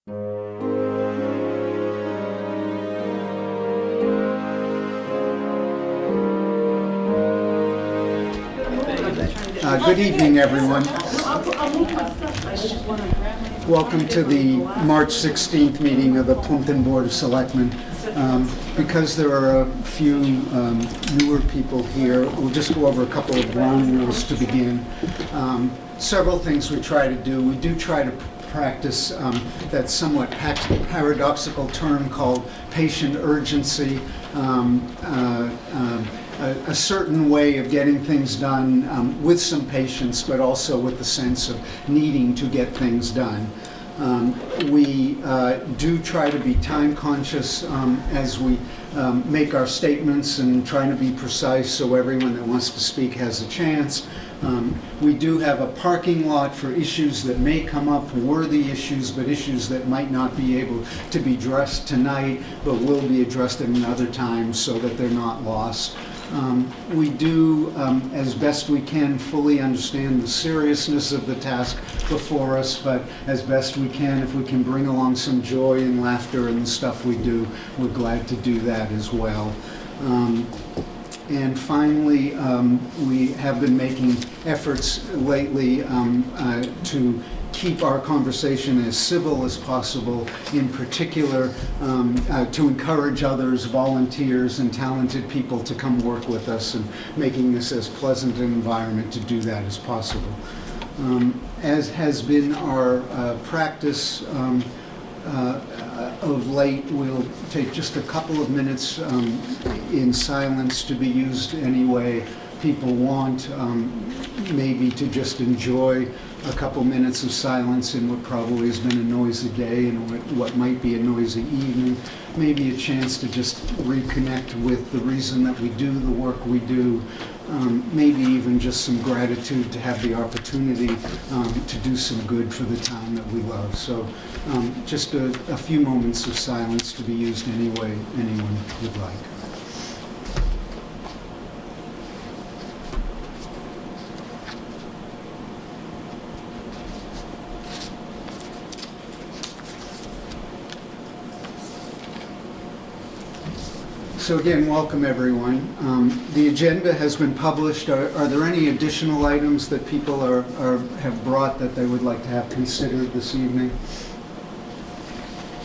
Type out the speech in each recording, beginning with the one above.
Good evening, everyone. Welcome to the March 16th meeting of the Plympton Board of Selectmen. Because there are a few newer people here, we'll just go over a couple of ground rules to begin. Several things we try to do. We do try to practice that somewhat paradoxical term called patient urgency. A certain way of getting things done with some patience, but also with the sense of needing to get things done. We do try to be time conscious as we make our statements and trying to be precise so everyone that wants to speak has a chance. We do have a parking lot for issues that may come up, worthy issues, but issues that might not be able to be addressed tonight, but will be addressed at another time so that they're not lost. We do, as best we can, fully understand the seriousness of the task before us, but as best we can, if we can bring along some joy and laughter in the stuff we do, we're glad to do that as well. And finally, we have been making efforts lately to keep our conversation as civil as possible, in particular to encourage others, volunteers and talented people to come work with us and making this as pleasant an environment to do that as possible. As has been our practice of late, we'll take just a couple of minutes in silence to be used any way people want, maybe to just enjoy a couple minutes of silence in what probably has been a noisy day and what might be a noisy evening, maybe a chance to just reconnect with the reason that we do the work we do, maybe even just some gratitude to have the opportunity to do some good for the town that we love. So just a few moments of silence to be used any way anyone would like. So again, welcome everyone. The agenda has been published. Are there any additional items that people have brought that they would like to have considered this evening?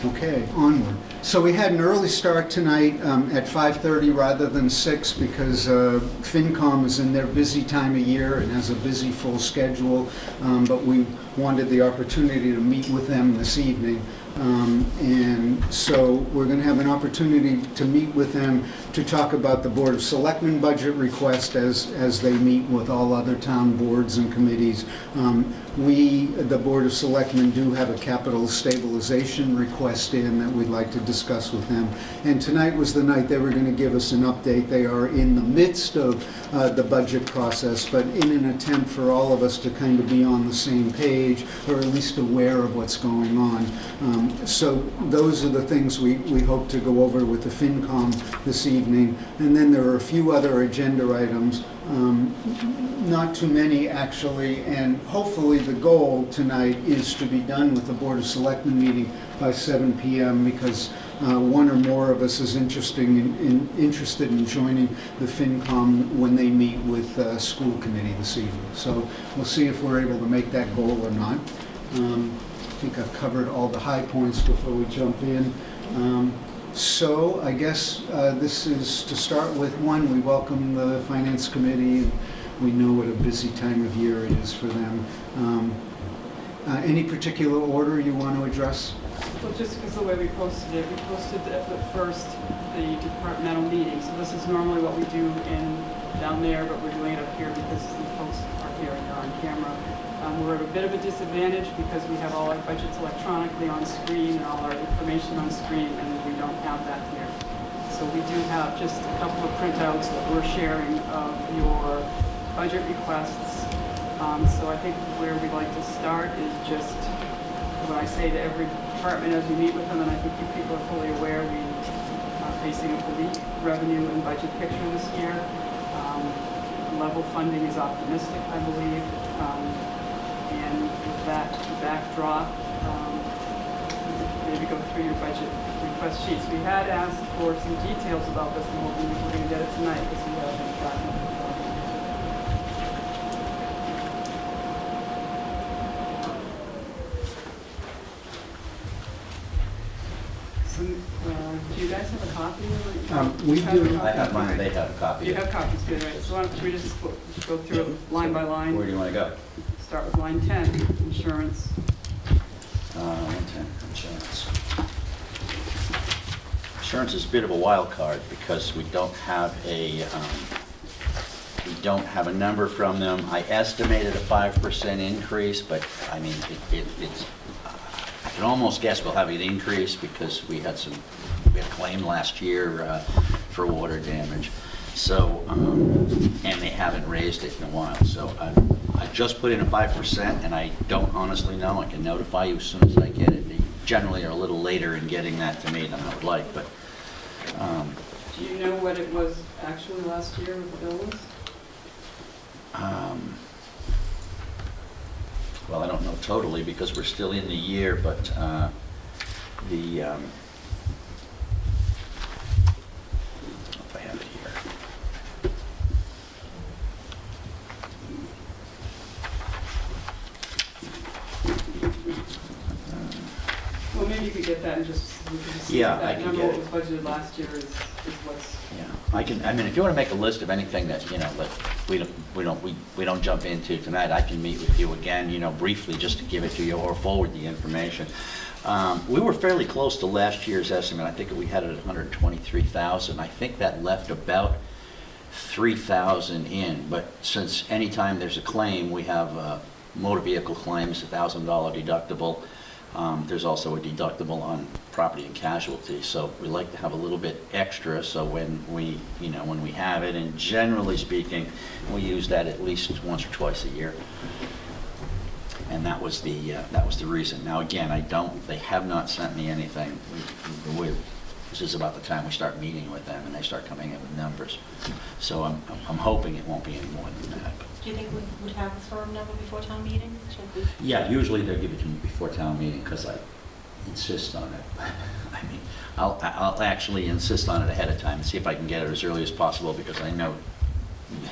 Okay, onward. So we had an early start tonight at 5:30 rather than 6 because FinCom is in their busy time of year and has a busy full schedule, but we wanted the opportunity to meet with them this evening. And so we're going to have an opportunity to meet with them to talk about the Board of Selectmen budget request as they meet with all other town boards and committees. We, the Board of Selectmen, do have a capital stabilization request in that we'd like to discuss with them. And tonight was the night they were going to give us an update. They are in the midst of the budget process, but in an attempt for all of us to kind of be on the same page, or at least aware of what's going on. So those are the things we hope to go over with the FinCom this evening. And then there are a few other agenda items, not too many actually, and hopefully the goal tonight is to be done with the Board of Selectmen meeting by 7 p.m. because one or more of us is interested in joining the FinCom when they meet with school committee this evening. So we'll see if we're able to make that goal or not. I think I've covered all the high points before we jump in. So I guess this is to start with. One, we welcome the Finance Committee. We know what a busy time of year it is for them. Any particular order you want to address? Well, just because the way we posted it, we posted at first the departmental meeting. So this is normally what we do down there, but we're doing it up here because the folks are here and they're on camera. We're at a bit of a disadvantage because we have all our budgets electronically on screen and all our information on screen, and we don't have that here. So we do have just a couple of printouts that we're sharing of your budget requests. So I think where we'd like to start is just what I say to every department as we meet with them, and I think you people are fully aware we are facing a bleak revenue and budget picture this year. Level funding is optimistic, I believe. And with that backdrop, maybe go through your budget request sheets. We had asked for some details about this, and we're going to get it tonight because we haven't gotten it. So, do you guys have a copy of it? We You have a do. copy? I have mine, they have a copy. You have copies, good, right? So why don't we just go through it line by line? Where do you want to go? Start with line 10, insurance. 110, insurance. Insurance is a bit of a wild card because we don't have a number from them. I estimated a 5% increase, but I mean, it's, I can almost guess we'll have an increase because we had a claim last year for water damage. So, and they haven't raised it in a while. So I just put in a 5%, and I don't honestly know. I can notify you as soon as I get it. They generally are a little later in getting that to me than I would like, but. Do you know what it was actually last year with the bill was? Well, I don't know totally because we're still in the year, but if I have it here. Well, maybe you could get that and just, we could just see Yeah, if I that can number get what it. was budgeted last year is what's. Yeah, I mean, if you want to make a list of anything that, that we don't jump into tonight, I can meet with you again, briefly, just to give it to you or forward the information. We were fairly close to last year's estimate. I think we had it at 123,000. I think that left about 3,000 in, but since anytime there's a claim, we have motor vehicle claims, $1,000 deductible. There's also a deductible on property and casualty, so we like to have a little bit extra, so when we have it, and generally speaking, we use that at least once or twice a year. And that was the reason. Now again, they have not sent me anything. This is about the time we start meeting with them and they start coming in with numbers. So I'm hoping it won't be any more than that. Do you think we would have a firm number before town meeting? Yeah, usually they'll give it to me before town meeting because I insist on it. I mean, I'll actually insist on it ahead of time and see if I can get it as early as possible because I know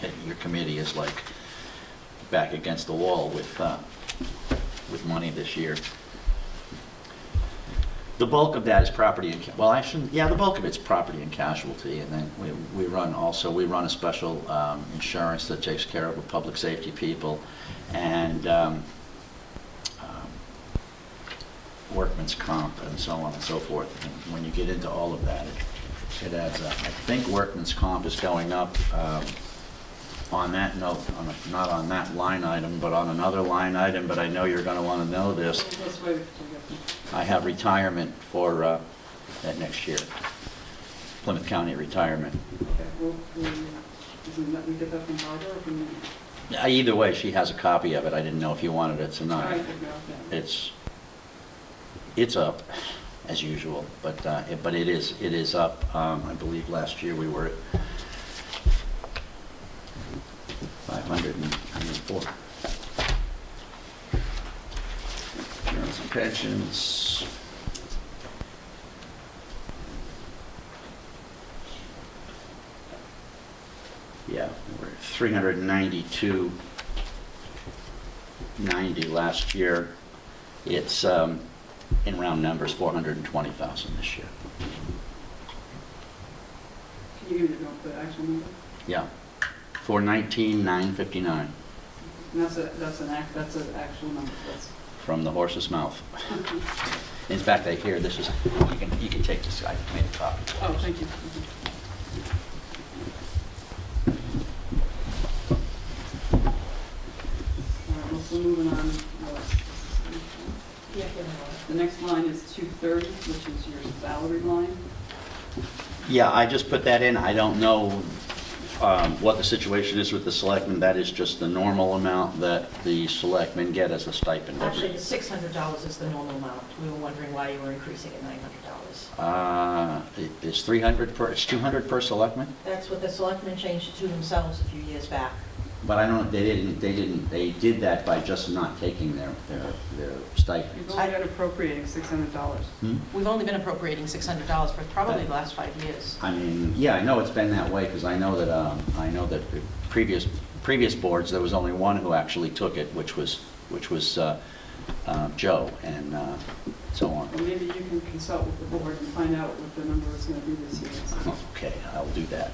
that your committee is like back against the wall with money this year. The bulk of that is property and, the bulk of it's property and casualty, and then we run a special insurance that takes care of the public safety people, and workman's comp, and so on and so forth. And when you get into all of that, it adds up. I think workman's comp is going up on that note, not on that line item, but on another line item, but I know you're going to want to know this. Let's wait until we get them. I have retirement for that next year, Plymouth County retirement. Okay, well, we get that from Barbara or from me? Either way, she has a copy of it. I didn't know if you wanted it All tonight. right, okay. It's up, as usual, but it is up. I believe last year we were at 504. Insurance and pensions. Yeah, we're at 392.90 last year. It's in round numbers 420,000 this year. Can you give me the actual number? Yeah, 419,959 And that's an actual number. That's from the horse's mouth. In fact, I hear this is, you can take this, I made a copy. Oh, thank you. All right, well, so moving on. Yeah. The next line is 230, which is your salary line. Yeah, I just put that in. I don't know what the situation is with the selectmen. That is just the normal amount that the selectmen get as a stipend. Actually, the $600 is the normal amount. We were wondering why you were increasing it $900. It's 300 per, it's 200 per selectman? That's what the selectmen changed it to themselves a few years back. But I don't, they did that by just not taking their stipend. You've only been appropriating $600. We've only been appropriating $600 for probably the last 5 years. I mean, yeah, I know it's been that way, because I know that the previous boards, there was only one who actually took it, which was Joe, and so on. Well, maybe you can consult with the board and find out what the number is going to be this year. So, Okay, I'll do that.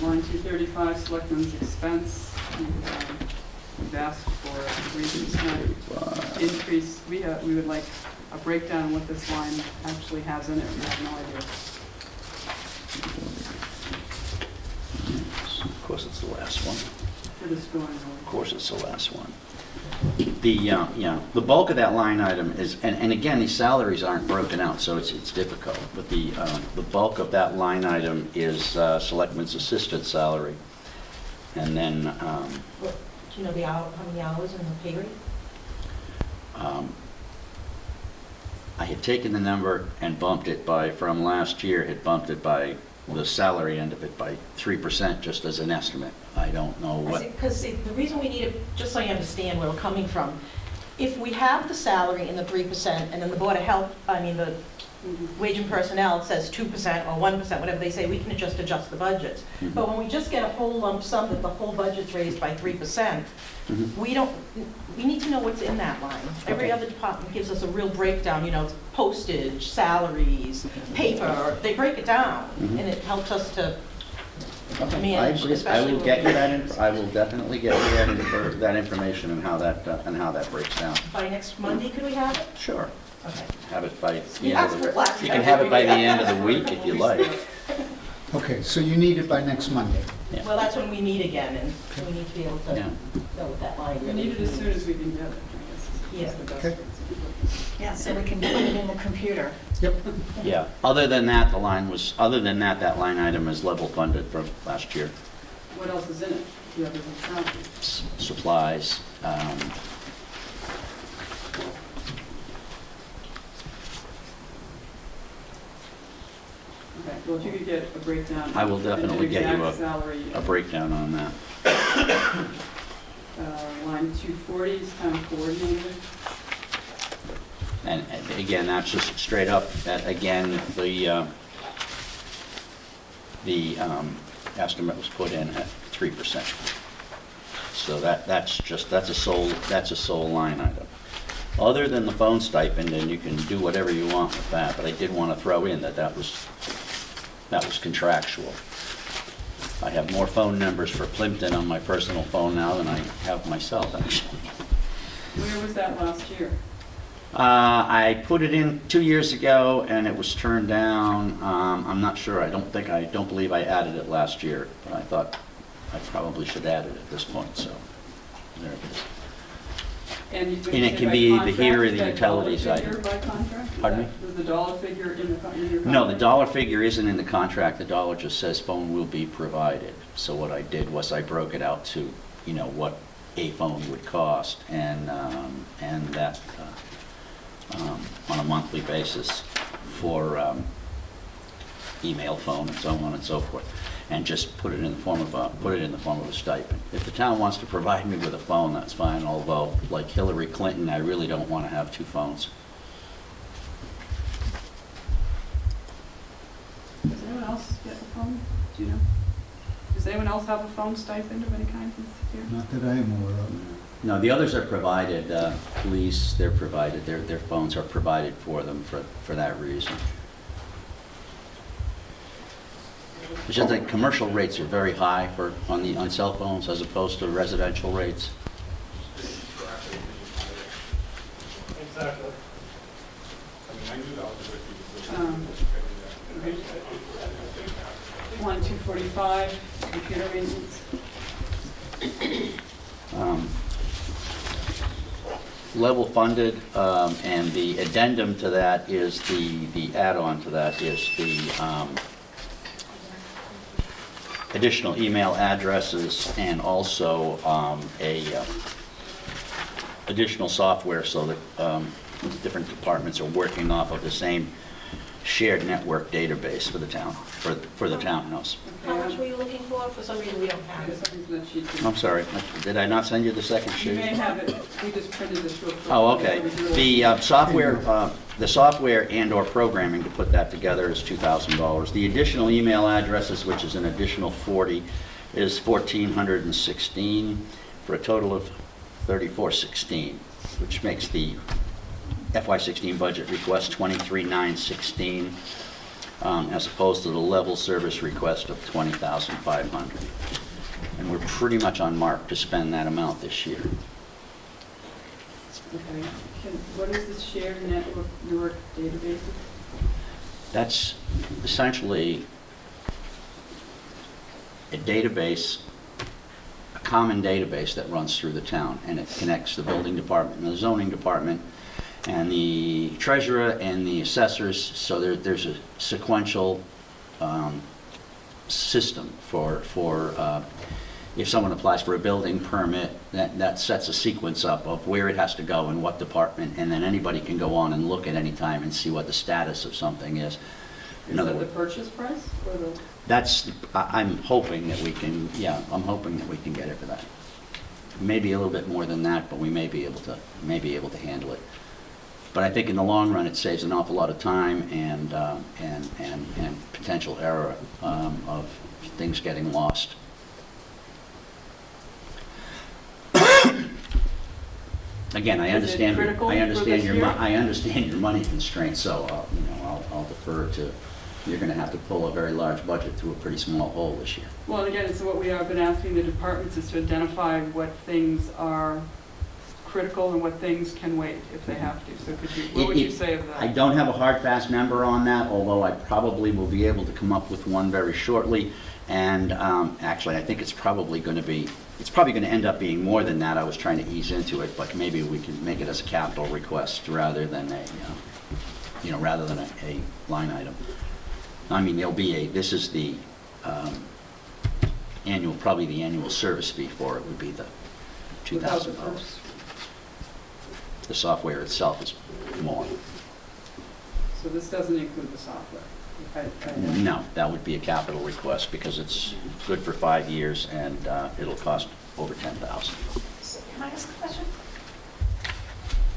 Line 235, Selectmen's expense, we've asked for a 3% increase. We would like a breakdown of what this line actually has in it. We have no idea. Of course, it's the last one. We're just going Of course, it's the last one. The bulk of that line item is, and again, these salaries aren't broken out, so it's difficult, but the bulk of that line item is Selectmen's assistant salary. And then, Do you know how many hours in the pay rate? I had taken the number and bumped it from last year, had bumped it by, the salary end of it by 3%, just as an estimate. I don't know what. Because the reason we need it, just so you understand where we're coming from, if we have the salary in the 3%, and then the Board of Health, the Wage and Personnel says 2% or 1%, whatever they say, we can just adjust the budgets. Mhm. But when we just get a whole lump sum that the whole budget's raised by 3%, Mhm. we need to know what's in that line. Every Okay. other department gives us a real breakdown, postage, salaries, paper, they break it down, Mhm. and it helps us to I manage, agree. I especially will when get you we- that. I will definitely get you that information and how that breaks down. By next Monday, could we have it? Sure. Okay. Have it by the You end of asked the for it last You year. can have it by the end of the week if you like. Okay, so you need it by next Monday. Yeah. Well, that's when we meet again, and we need to be able to Yeah. know what that line We really need it as means. soon as we can get it, I guess. Yeah. That's the best Okay. way. Yeah, so we can put it in the computer. Yep. Yeah. Other than that, that line item is level funded from last year. What else is in it? The other than salary? Supplies. Okay, well, if you could get a breakdown. I will definitely get you exact salary. a breakdown on that. Line 240 is town coordinator. And again, that's just straight up, again, the estimate was put in at 3%. So that's a sole line item. Other than the phone stipend, and you can do whatever you want with that, but I did want to throw in that was contractual. I have more phone numbers for Plympton on my personal phone now than I have myself, actually. Where was that last year? I put it in 2 years ago, and it was turned down. I'm not sure. I don't believe I added it last year, but I thought I probably should add it at this point, so there it is. And And it can be either here or the utilities item. item. By contract? Pardon me? Was the dollar figure in your contract? No, the dollar figure isn't in the contract. The dollar just says phone will be provided. So what I did was I broke it out to, what a phone would cost, and that on a monthly basis for email, phone, and so on and so forth, and just put it in the form of a stipend. If the town wants to provide me with a phone, that's fine. Although, like Hillary Clinton, I really don't want to have 2 phones. Does anyone else get a phone? Do you know? Does anyone else have a phone stipend of any kind this year? Not that I am aware of. No, the others are provided. Police, they're provided. Their phones are provided for them for that reason. It's just that commercial rates are very high on cell phones as opposed to residential rates. Exactly. I knew that was Okay. Line 245, computer maintenance. Level funded, and the addendum to that is the add-on to that is the additional email addresses, and also additional software, so that different departments are working off of the same shared network database for the town, for the townhouse. How much were you looking for? For some reason, we don't have There's it. something that sheet too. I'm sorry, did I not send you the second You sheet? may have it, we just printed this real quick. Oh, okay. The software and/or programming to put that together is $2,000. The additional email addresses, which is an additional 40, is 1,416 for a total of 3,416, which makes the FY16 budget request 23,916, as opposed to the level service request of 20,500. And we're pretty much on mark to spend that amount this year. Okay. What is the shared network database? That's essentially a database, a common database that runs through the town, and it connects the building department and the zoning department and the treasurer and the assessors, so there's a sequential system for if someone applies for a building permit, that sets a sequence up of where it has to go and what department, and then anybody can go on and look at any time and see what the status of something is. Is that the purchase price or the? I'm hoping that we can, I'm hoping that we can get it for that. Maybe a little bit more than that, but we may be able to handle it. But I think in the long run, it saves an awful lot of time and potential error of things getting lost. Again, I Is it understand, critical for this year? I understand your money constraints, so I'll defer to, you're going to have to pull a very large budget through a pretty small hole this year. Well, again, it's what we have been asking the departments is to identify what things are critical and what things can wait if they have to. So what would you say of that? I don't have a hard, fast number on that, although I probably will be able to come up with one very shortly. And actually, I think it's probably going to end up being more than that. I was trying to ease into it, but maybe we can make it as a capital request rather than a line item. I mean, this is the probably the annual service fee for it would be the $2,000. The software itself is more. So this doesn't include the software? No, that would be a capital request because it's good for 5 years and it'll cost over $10,000. So can I ask a question?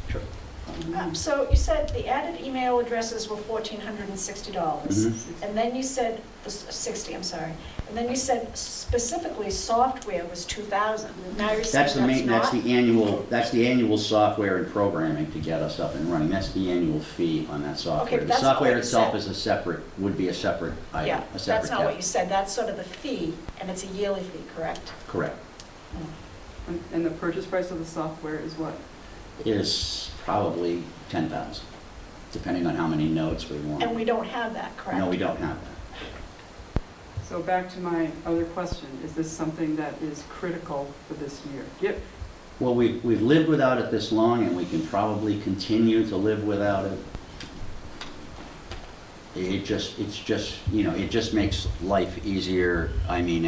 Sure. So you said the added email addresses were $1,460, and then you said, 60, I'm sorry, and then you said specifically software was $2,000. Now you're saying That's the annual software and programming to get us up and running. That's the annual fee on that software. Okay, but The that's not software what you itself said. would be a separate item, Yeah, a separate that's not what cap. you said. That's sort of the fee, and it's a yearly fee, correct? Correct. And the purchase price of the software is what? Is probably $10,000, depending on how many nodes we want. And we don't have that, correct? No, we don't have that. So back to my other question, is this something that is critical for this year? Yep. Well, we've lived without it this long, and we can probably continue to live without it. It just makes life easier. I mean,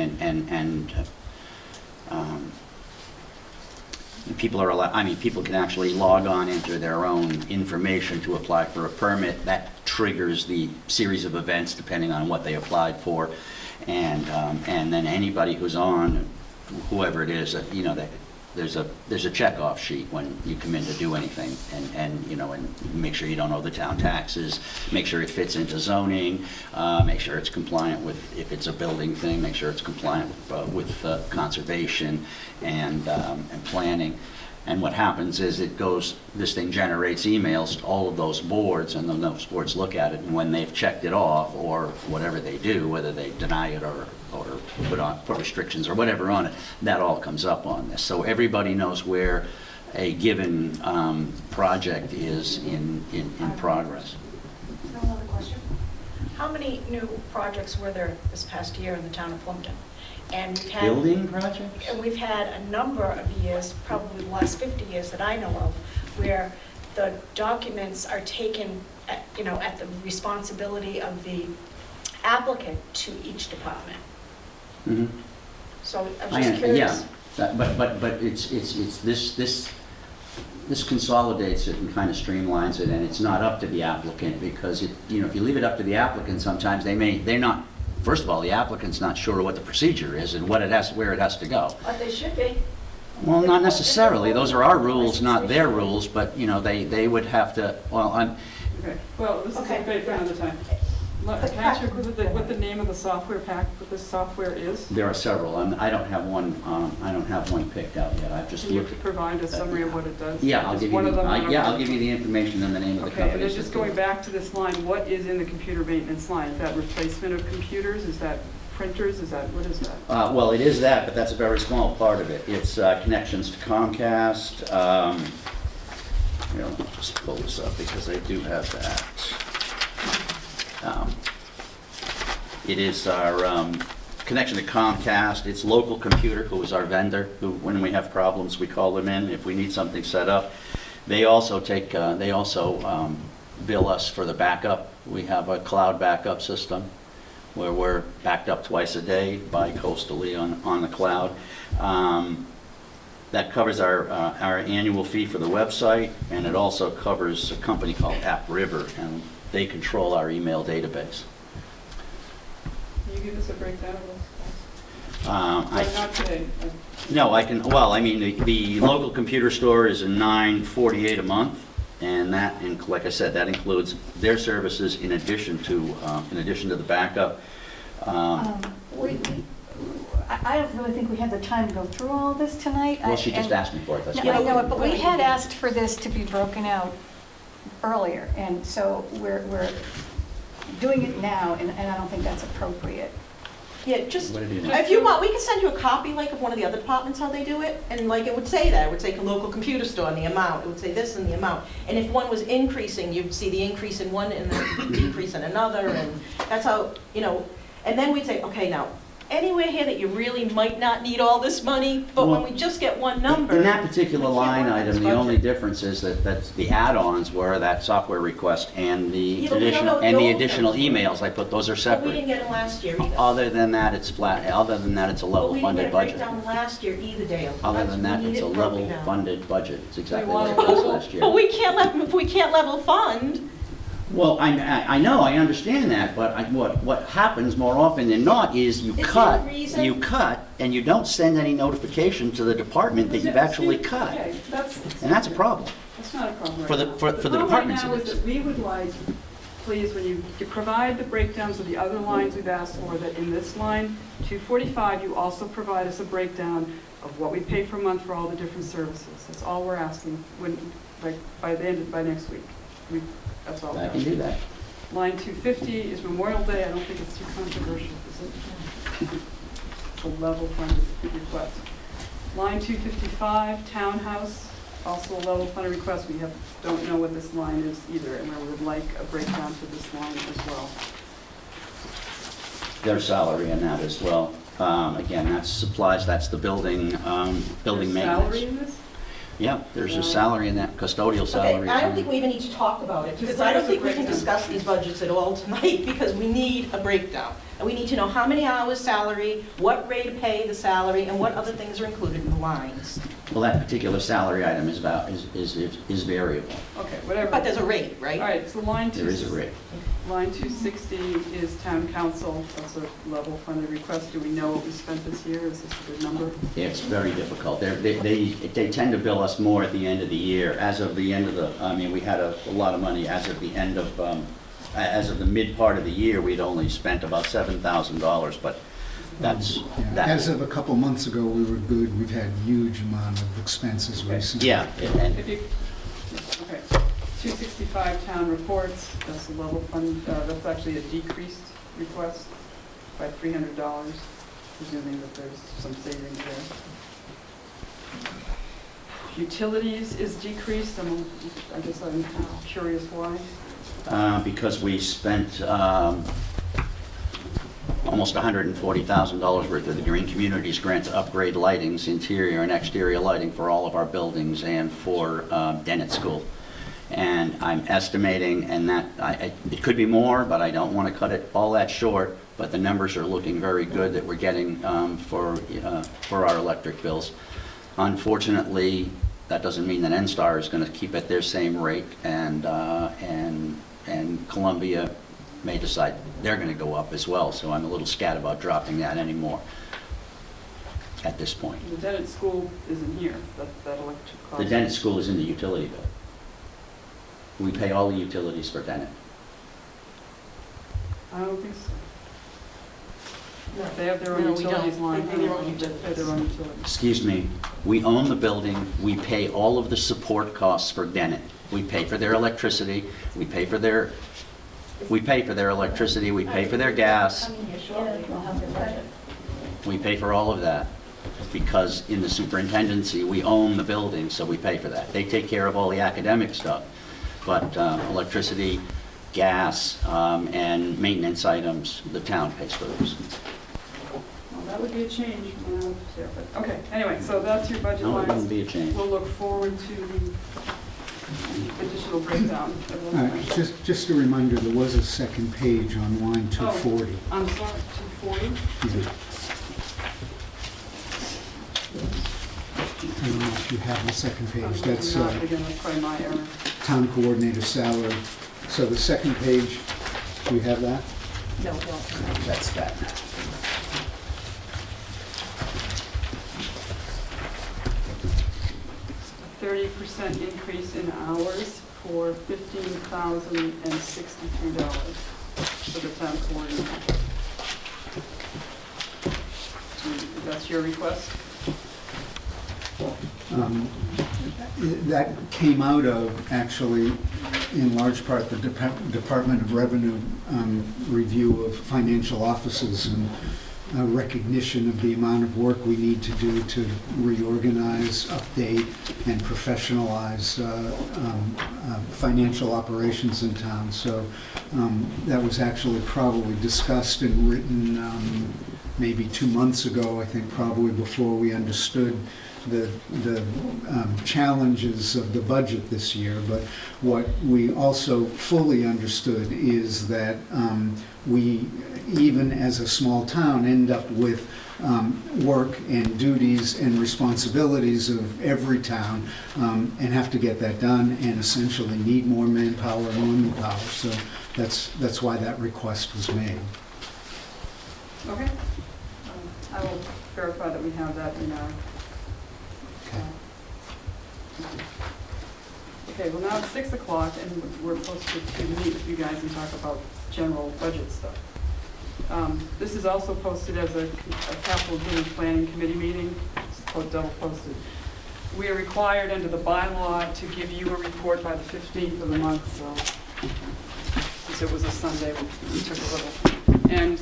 people can actually log on, enter their own information to apply for a permit. That triggers the series of events depending on what they applied for, and then anybody who's on, whoever it is, there's a checkoff sheet when you come in to do anything, and make sure you don't owe the town taxes, make sure it fits into zoning, make sure it's compliant with, if it's a building thing, make sure it's compliant with conservation and planning. And what happens is this thing generates emails to all of those boards, and then those boards look at it, and when they've checked it off, or whatever they do, whether they deny it or put restrictions or whatever on it, that all comes up on this. So everybody knows where a given project is in progress. Another question. How many new projects were there this past year in the town of Plympton? And we've had, Building projects? and we've had a number of years, probably the last 50 years that I know of, where the documents are taken at the responsibility of the applicant to each department. Mm-hmm. So I'm just curious. Yeah, but it's this this consolidates it and kind of streamlines it, and it's not up to the applicant, because if you leave it up to the applicant, sometimes they're not, first of all, the applicant's not sure what the procedure is and where it has to go. But they should be. Well, not necessarily. Those are our rules, not their rules, but, they would have to, Okay, well, this is Okay. okay for another time. Can I ask you what the name of the software pack, what this software is? there are several. I don't have one picked out yet. I've just Can you looked. provide a summary of what it does? Yeah, I'll Just give you, one of them on I'll our- give you the information and the name of the Okay, and company. then just going back to this line, what is in the computer maintenance line? Is that replacement of computers? Is that printers? What is that? Well, it is that, but that's a very small part of it. It's connections to Comcast. Here, let me just pull this up because I do have that. It is our connection to Comcast. It's Local Computer, who is our vendor, who, when we have problems, we call them in if we need something set up. They also bill us for the backup. We have a cloud backup system where we're backed up twice a day bi-coastally on the cloud. That covers our annual fee for the website, and it also covers a company called AppRiver, and they control our email database. Can you give us a breakdown of those costs? I Not today. No, I can, the local computer store is $9.48 a month, and like I said, that includes their services in addition to the backup. I don't really think we had the time to go through all of this tonight. Well, she just asked me for it, that's No, I why. know it, but we had asked for this to be broken out earlier, and so we're doing it now, and I don't think that's appropriate. Yeah, just, What did you know? if you want, we can send you a copy, like, of one of the other departments, how they do it, and like, it would say that, it would say local computer store and the amount, it would say this and the amount. And if one was increasing, you'd see the increase in one and the decrease in another, and that's how, and then we'd say, okay, now, anywhere here that you really might not need all this money, but when Well, we just get one number. In that particular we can't line work this item, the only budget. difference is that the add-ons were that software request and the Yeah, but we don't know additional those. emails I put, those are But we didn't separate. get it last year either. Other than that, it's flat, other than that, it's a But level we didn't get funded a budget. breakdown last year either, Dale. Other than that, We need it's a it level broken down. funded budget. It's exactly want what it a was level- last year. But if we can't level fund, Well, I know, I understand that, but what happens more often than not is you Is there a cut, reason? and you don't send any notification to the department that you've actually cut. Okay, And that's a problem. That's not a problem right For the- now. for the problem departments right now it is is. that we would like, please, when you provide the breakdowns of the other lines we've asked for, that in this line, 245, you also provide us a breakdown of what we pay per month for all the different services. That's all we're asking, by next week. That's all we're I can asking. do that. Line 250 is Memorial Day. I don't think it's too controversial, is it? It's a level funded request. Line 255, Townhouse, also a level funded request. We don't know what this line is either, and we would like a breakdown for this line as well. Their salary in that as well. Again, that's supplies, that's the building There's maintenance. salary in this? Yeah, there's a salary in that, custodial okay, salary. I don't think we even need to talk about it, Just because give I don't us a think we can breakdown. discuss these budgets at all tonight, because we need a breakdown. And we need to know how many hours salary, what rate of pay the salary, and what other things are included in the lines. Well, that particular salary item is variable. Okay, whatever. But there's a rate, right? All right, so line There is a rate. Line 260 is town council. That's a level funded request. Do we know what we spent this year? Is this a good number? It's very difficult. They tend to bill us more at the end of the year. As of the end of we had a lot of money as of the end of, as of the mid part of the year, we'd only spent about $7,000, but that's, As of a couple months ago, we were good. We've had huge amount of expenses recently. yeah, and If you, okay, 265 town reports, that's a level fund, that's actually a decreased request by $300, presuming that there's some savings there. Utilities is decreased, I guess I'm curious why. because we spent almost $140,000 worth of the Green Communities grant to upgrade lightings, interior and exterior lighting for all of our buildings and for Dennett School. And I'm estimating, and it could be more, but I don't want to cut it all that short, but the numbers are looking very good that we're getting for our electric bills. Unfortunately, That doesn't mean that N-Star is going to keep at their same rate, and Columbia may decide they're going to go up as well, so I'm a little scared about dropping that anymore at this point. The Dennett School isn't here, that electric cost. The Dennett School is in the utility bill. We pay all the utilities for Dennett. I don't think so. No. They have their own No, we utilities don't. line. They pay their own They utilities. pay their own utilities. Excuse me, we own the building, we pay all of the support costs for Dennett. We pay for their electricity, we pay for their electricity, we pay for their gas, Coming here shortly, we'll have their budget. we pay for all of that. Because in the superintendency, we own the building, so we pay for that. They take care of all the academic stuff, but electricity, gas, and maintenance items, the town pays for those. Well, that would be a change when I was there, but, okay, anyway, so that's your budget No, it lines. wouldn't be a change. We'll look forward to the additional breakdown. Just a reminder, there was a second page on line 240. I'm sorry, 240? Yeah. I don't know if you have the second page. That's Not, again, that's probably my error. town coordinator salary. So the second page, do you have that? No, no. That's that. A 30% increase in hours for $15,063 for the town coordinator. That's your request? That came out of, actually, in large part, the Department of Revenue review of financial offices and recognition of the amount of work we need to do to reorganize, update, and professionalize financial operations in town. So that was actually probably discussed and written maybe 2 months ago, I think, probably before we understood the challenges of the budget this year. But what we also fully understood is that we, even as a small town, end up with work and duties and responsibilities of every town, and have to get that done, and essentially need more manpower and women power. So that's why that request was made. Okay. I will verify that we have that in our... Okay, well now it's 6 o'clock and we're posted to meet with you guys and talk about general budget stuff. This is also posted as a capital improvement planning committee meeting. It's double posted. We are required under the bylaw to give you a report by the 15th of the month, so since it was a Sunday, we took a little. And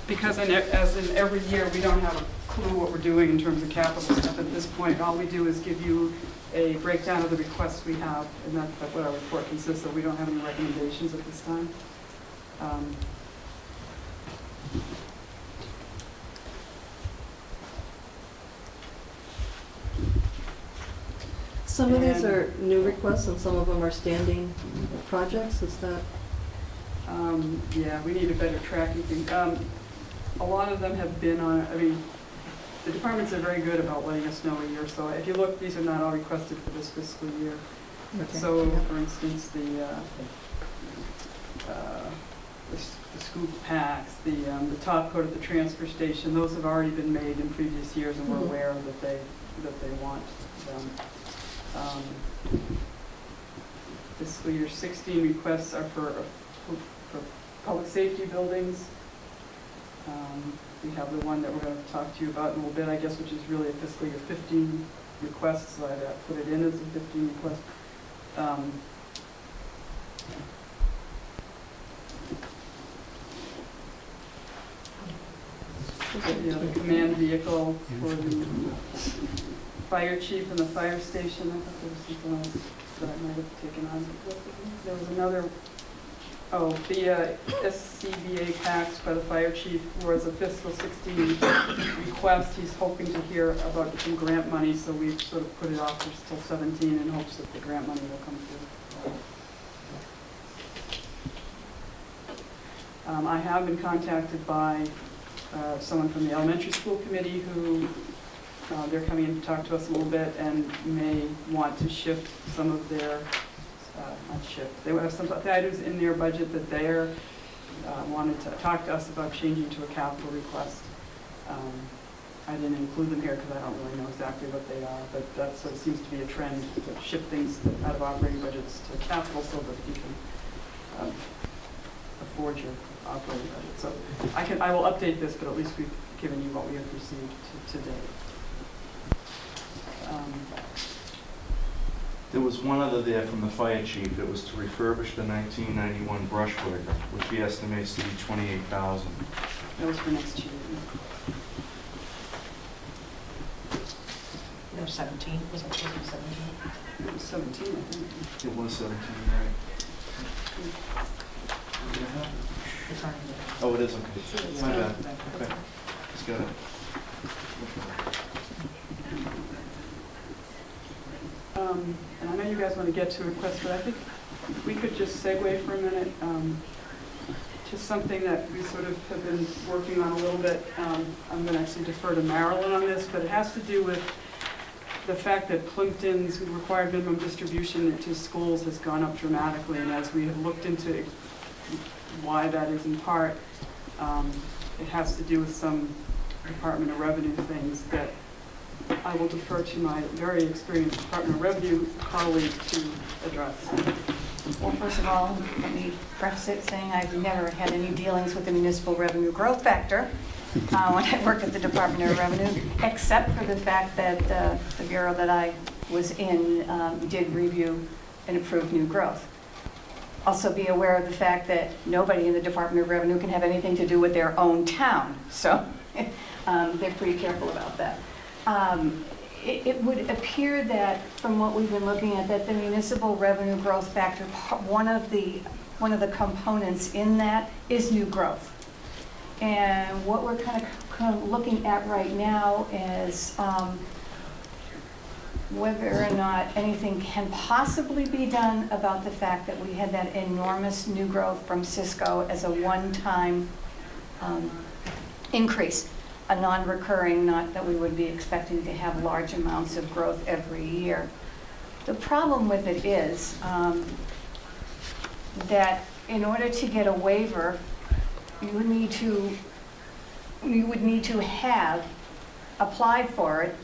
because as in every year, we don't have a clue what we're doing in terms of capital stuff at this point. All we do is give you a breakdown of the requests we have, and that's what our report consists of. We don't have any recommendations at this time. Some of these are new requests and some of them are standing projects, is that? Yeah, we need a better tracking thing. A lot of them have been on, I mean, the departments are very good about letting us know a year. So if you look, these are not all requested for this fiscal year. Okay. So, Yeah. for instance, the scoop packs, the top coat at the transfer station, those have already been made in previous years, and we're Mhm. aware that they want them. Fiscal year 16 requests are for public safety buildings. We have the one that we're going to talk to you about in a little bit, I guess, which is really a fiscal year 15 request, so I'd put it in as a 15 request. The command vehicle for the fire chief and the fire station. I thought there was something else that I might have taken on. There was another, the SCBA packs by the fire chief was a fiscal 16 request. He's hoping to hear about some grant money, so we've sort of put it off till 17 in hopes that the grant money will come through. I have been contacted by someone from the elementary school committee who They're coming in to talk to us a little bit and may want to shift some of their, not shift, they have some items in their budget that they're wanted to talk to us about changing to a capital request. I didn't include them here because I don't really know exactly what they are, but that's what seems to be a trend, to shift things out of operating budgets to capital so that you can afford your operating budget. So I will update this, but at least we've given you what we have received to date. There was one other there from the fire chief. It was to refurbish the 1991 brush wagger, which he estimates to be $28,000. That was for next year. No, 17, was it 17? It was 17, I think. It was 17, right? It's on the- Oh, it is, okay. My bad. Okay. Just got it. And I know you guys want to get to requests, but I think we could just segue for a minute to something that we sort of have been working on a little bit. I'm going to actually defer to Marilyn on this, but it has to do with the fact that Plympton's required minimum distribution to schools has gone up dramatically, and as we have looked into why that is in part, it has to do with some Department of Revenue things that I will defer to my very experienced Department of Revenue colleague to address. Well, first of all, let me preface it saying I've never had any dealings with the municipal revenue growth factor when I worked at the Department of Revenue, except for the fact that the bureau that I was in did review and approve new growth. Also be aware of the fact that nobody in the Department of Revenue can have anything to do with their own town, so they're pretty careful about that. It would appear that, from what we've been looking at, that the municipal revenue growth factor, one of the components in that is new growth. And what we're kind of looking at right now is whether or not anything can possibly be done about the fact that we had that enormous new growth from Cisco as a one-time increase. A non-recurring, not that we would be expecting to have large amounts of growth every year. The problem with it is that in order to get a waiver, you would need to have applied for it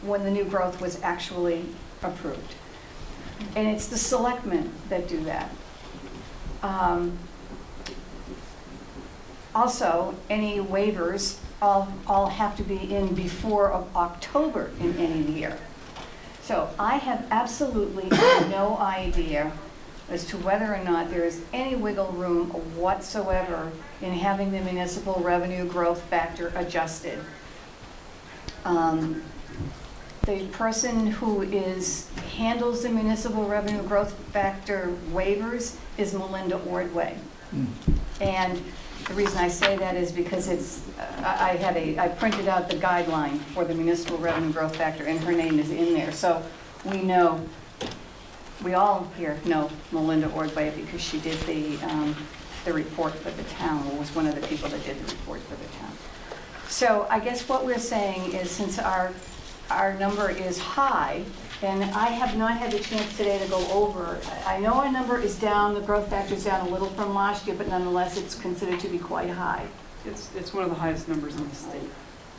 when the new growth was actually approved. And it's the selectmen that do that. Also, any waivers all have to be in before October in any year. So I have absolutely no idea as to whether or not there is any wiggle room whatsoever in having the municipal revenue growth factor adjusted. The person who handles the municipal revenue growth factor waivers is Melinda Ordway. And the reason I say that is because I printed out the guideline for the municipal revenue growth factor, and her name is in there. So we all here know Melinda Ordway because she did the report for the town, or was one of the people that did the report for the town. So I guess what we're saying is, since our number is high, and I have not had the chance today to go over, I know our number is down, the growth factor is down a little from last year, but nonetheless, it's considered to be quite high. It's one of the highest numbers in the state.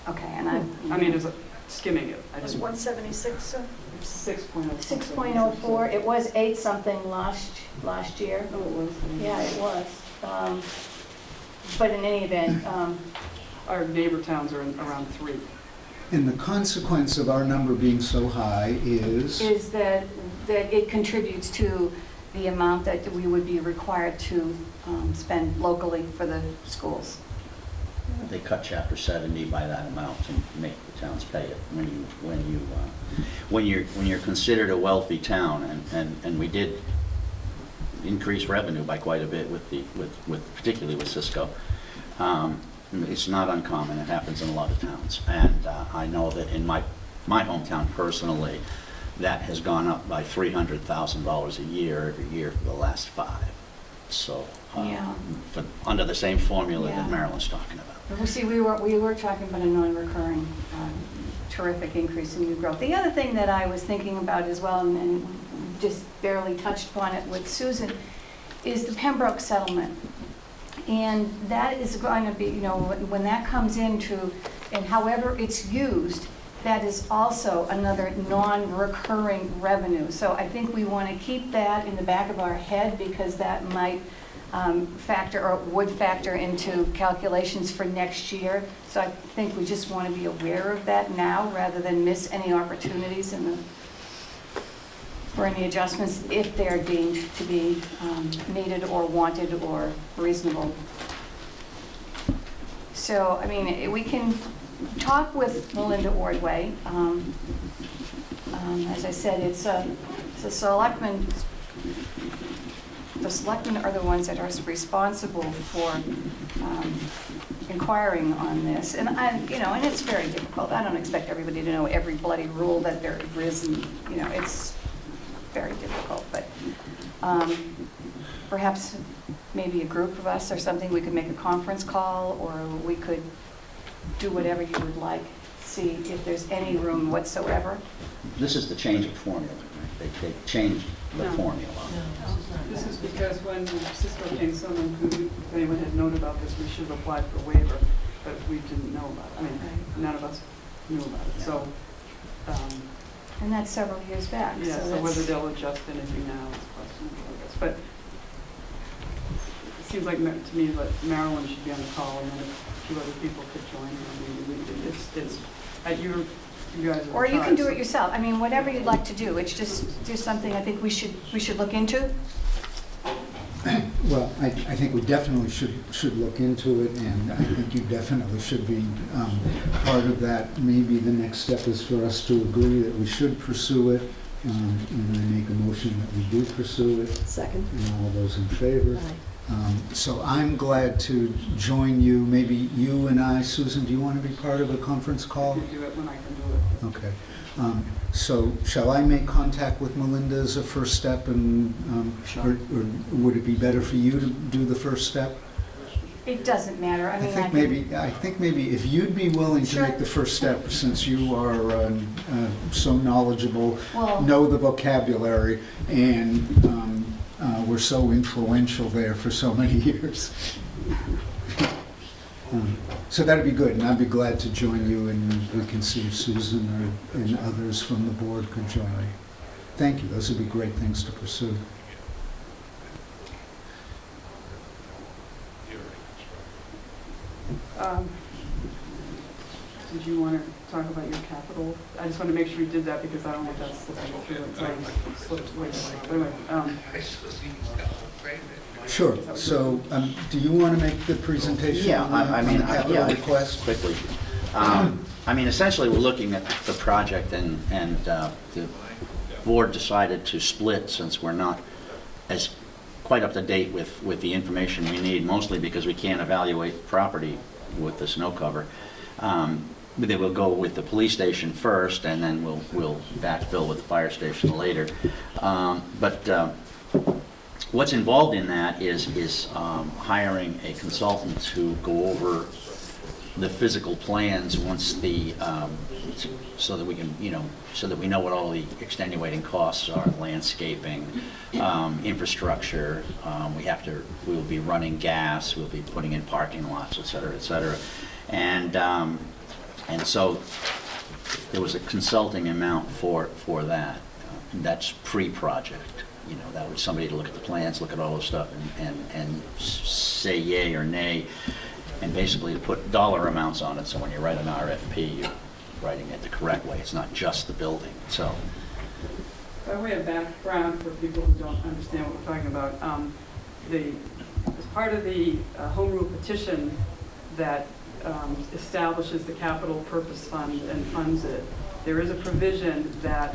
Okay, and I mean, it's skimming it. It was 176, so? It's 6.04. 6.04, it was 8-something last year. Oh, it was. Yeah, it was. But in any event, Our neighbor towns are around 3. And the consequence of our number being so high is that it contributes to the amount that we would be required to spend locally for the schools. They cut Chapter 70 by that amount and make the towns pay it. When you're considered a wealthy town, and we did increase revenue by quite a bit particularly with Cisco. It's not uncommon. It happens in a lot of towns, and I know that in my hometown personally, that has gone up by $300,000 a year every year for the last 5. So, Yeah. Under the same formula Yeah. that Marilyn's talking about. Well, see, we were talking about a non-recurring terrific increase in new growth. The other thing that I was thinking about as well, and just barely touched upon it with Susan, is the Pembroke settlement. And that is going to be, you know, when that comes into, and however it's used, that is also another non-recurring revenue. So I think we want to keep that in the back of our head, because that might factor, or would factor into calculations for next year. So I think we just want to be aware of that now, rather than miss any opportunities for any adjustments if they're deemed to be needed or wanted or reasonable. So, I mean, we can talk with Melinda Ordway. As I said, it's a selectman. The selectmen are the ones that are responsible for inquiring on this, and and it's very difficult. I don't expect everybody to know every bloody rule that there is, and it's very difficult. But perhaps maybe a group of us or something, we could make a conference call, or we could do whatever you would like. See if there's any room whatsoever. This is the change of formula, right? They changed the No. formula. This is because when Cisco came, someone who, if anyone had known about this, we should have applied for a waiver, but we didn't know about it. I mean, none of us knew about it. So, And that's several years back. yeah, so that's- whether they'll adjust anything now is questionable, I guess. But it seems like, to me, that Marilyn should be on the call, and then a few other people could join. I mean, it's at you guys are Or you can charged, do so- it yourself. I mean, whatever you'd like to do. It's just something I think we should look into. Well, I think we definitely should look into it, and I think you definitely should be part of that. Maybe the next step is for us to agree that we should pursue it, and I make a motion that we do pursue it, Second. and all those in favor. Aye. So I'm glad to join you. Maybe you and I, Susan, do you want to be part of a conference I call? can do it when I can do it. Okay. So shall I make contact with Melinda as a first step, and or would it be better for you to do the first step? It doesn't matter. I I mean, think maybe if you'd be willing to Sure. make the first step, since you are so knowledgeable, Well- know the vocabulary, and were so influential there for so many years. So that'd be good, and I'd be glad to join you, and we can see if Susan and others from the board could join me. Thank you, those would be great things to pursue. Did you want to talk about your capital? I just want to make sure we did that, because I don't want that slipping through. It's like slipped, wait, Sure, so do you want to make the presentation Yeah, on the capital request? Quickly. I mean, essentially, we're looking at the project, and the board decided to split, since we're not as quite up to date with the information we need, mostly because we can't evaluate property with the snow cover. They will go with the police station first, and then we'll backfill with the fire station later. But what's involved in that is hiring a consultant to go over the physical plans once so that we can, so that we know what all the extenuating costs are, landscaping, infrastructure. We will be running gas, we'll be putting in parking lots, et cetera, et cetera. And so there was a consulting amount for that. That's pre-project. That was somebody to look at the plans, look at all the stuff, and say yay or nay, and basically to put dollar amounts on it, so when you write an RFP, you're writing it the correct way. It's not just the building. So, by way of background for people who don't understand what we're talking about, as part of the home rule petition that establishes the capital purpose fund and funds it, there is a provision that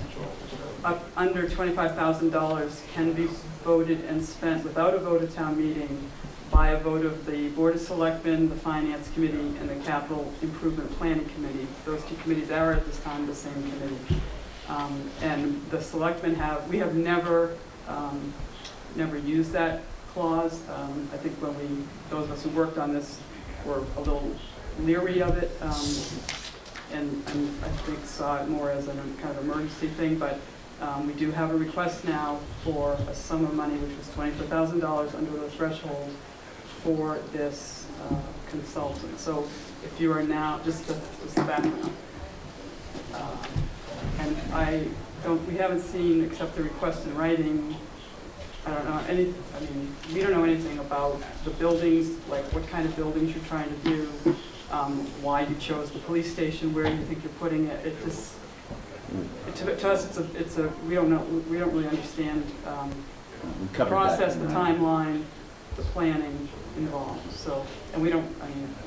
up under $25,000 can be voted and spent without a vote of town meeting by a vote of the Board of Selectmen, the Finance Committee, and the Capital Improvement Planning Committee. Those two committees are at this time the same committee. And the Selectmen we have never used that clause. I think those of us who worked on this were a little leery of it. and I think saw it more as a kind of emergency thing, but we do have a request now for a sum of money, which was $24,000 under the threshold for this consultant. So if you are now, just the background, and we haven't seen, except the request in writing, I don't know we don't know anything about the buildings, like what kind of buildings you're trying to do, why you chose the police station, where you think you're putting it. It just, to us, we don't know, we don't really understand We the covered that, process, the right? timeline, the planning involved. So, and we don't,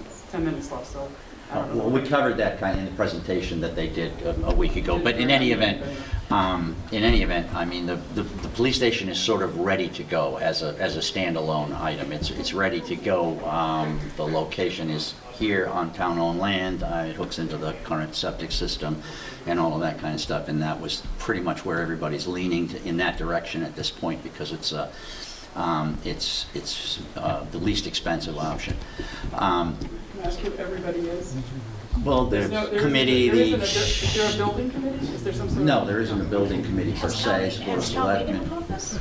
it's 10 minutes left, so I don't know. Well, we covered that kind of in the presentation that they did a week ago, but in any event, I mean, the police station is sort of ready to go as a standalone item. It's ready to go. The location is here on town-owned land. It hooks into the current septic system and all of that kind of stuff, and that was pretty much where everybody's leaning in that direction at this point, because it's the least expensive option. Can I ask who everybody is? Well, the committee, Is there a building committee? Is there some sort of? no, there isn't a building committee per se, it's for Has town meeting selectmen. approved this?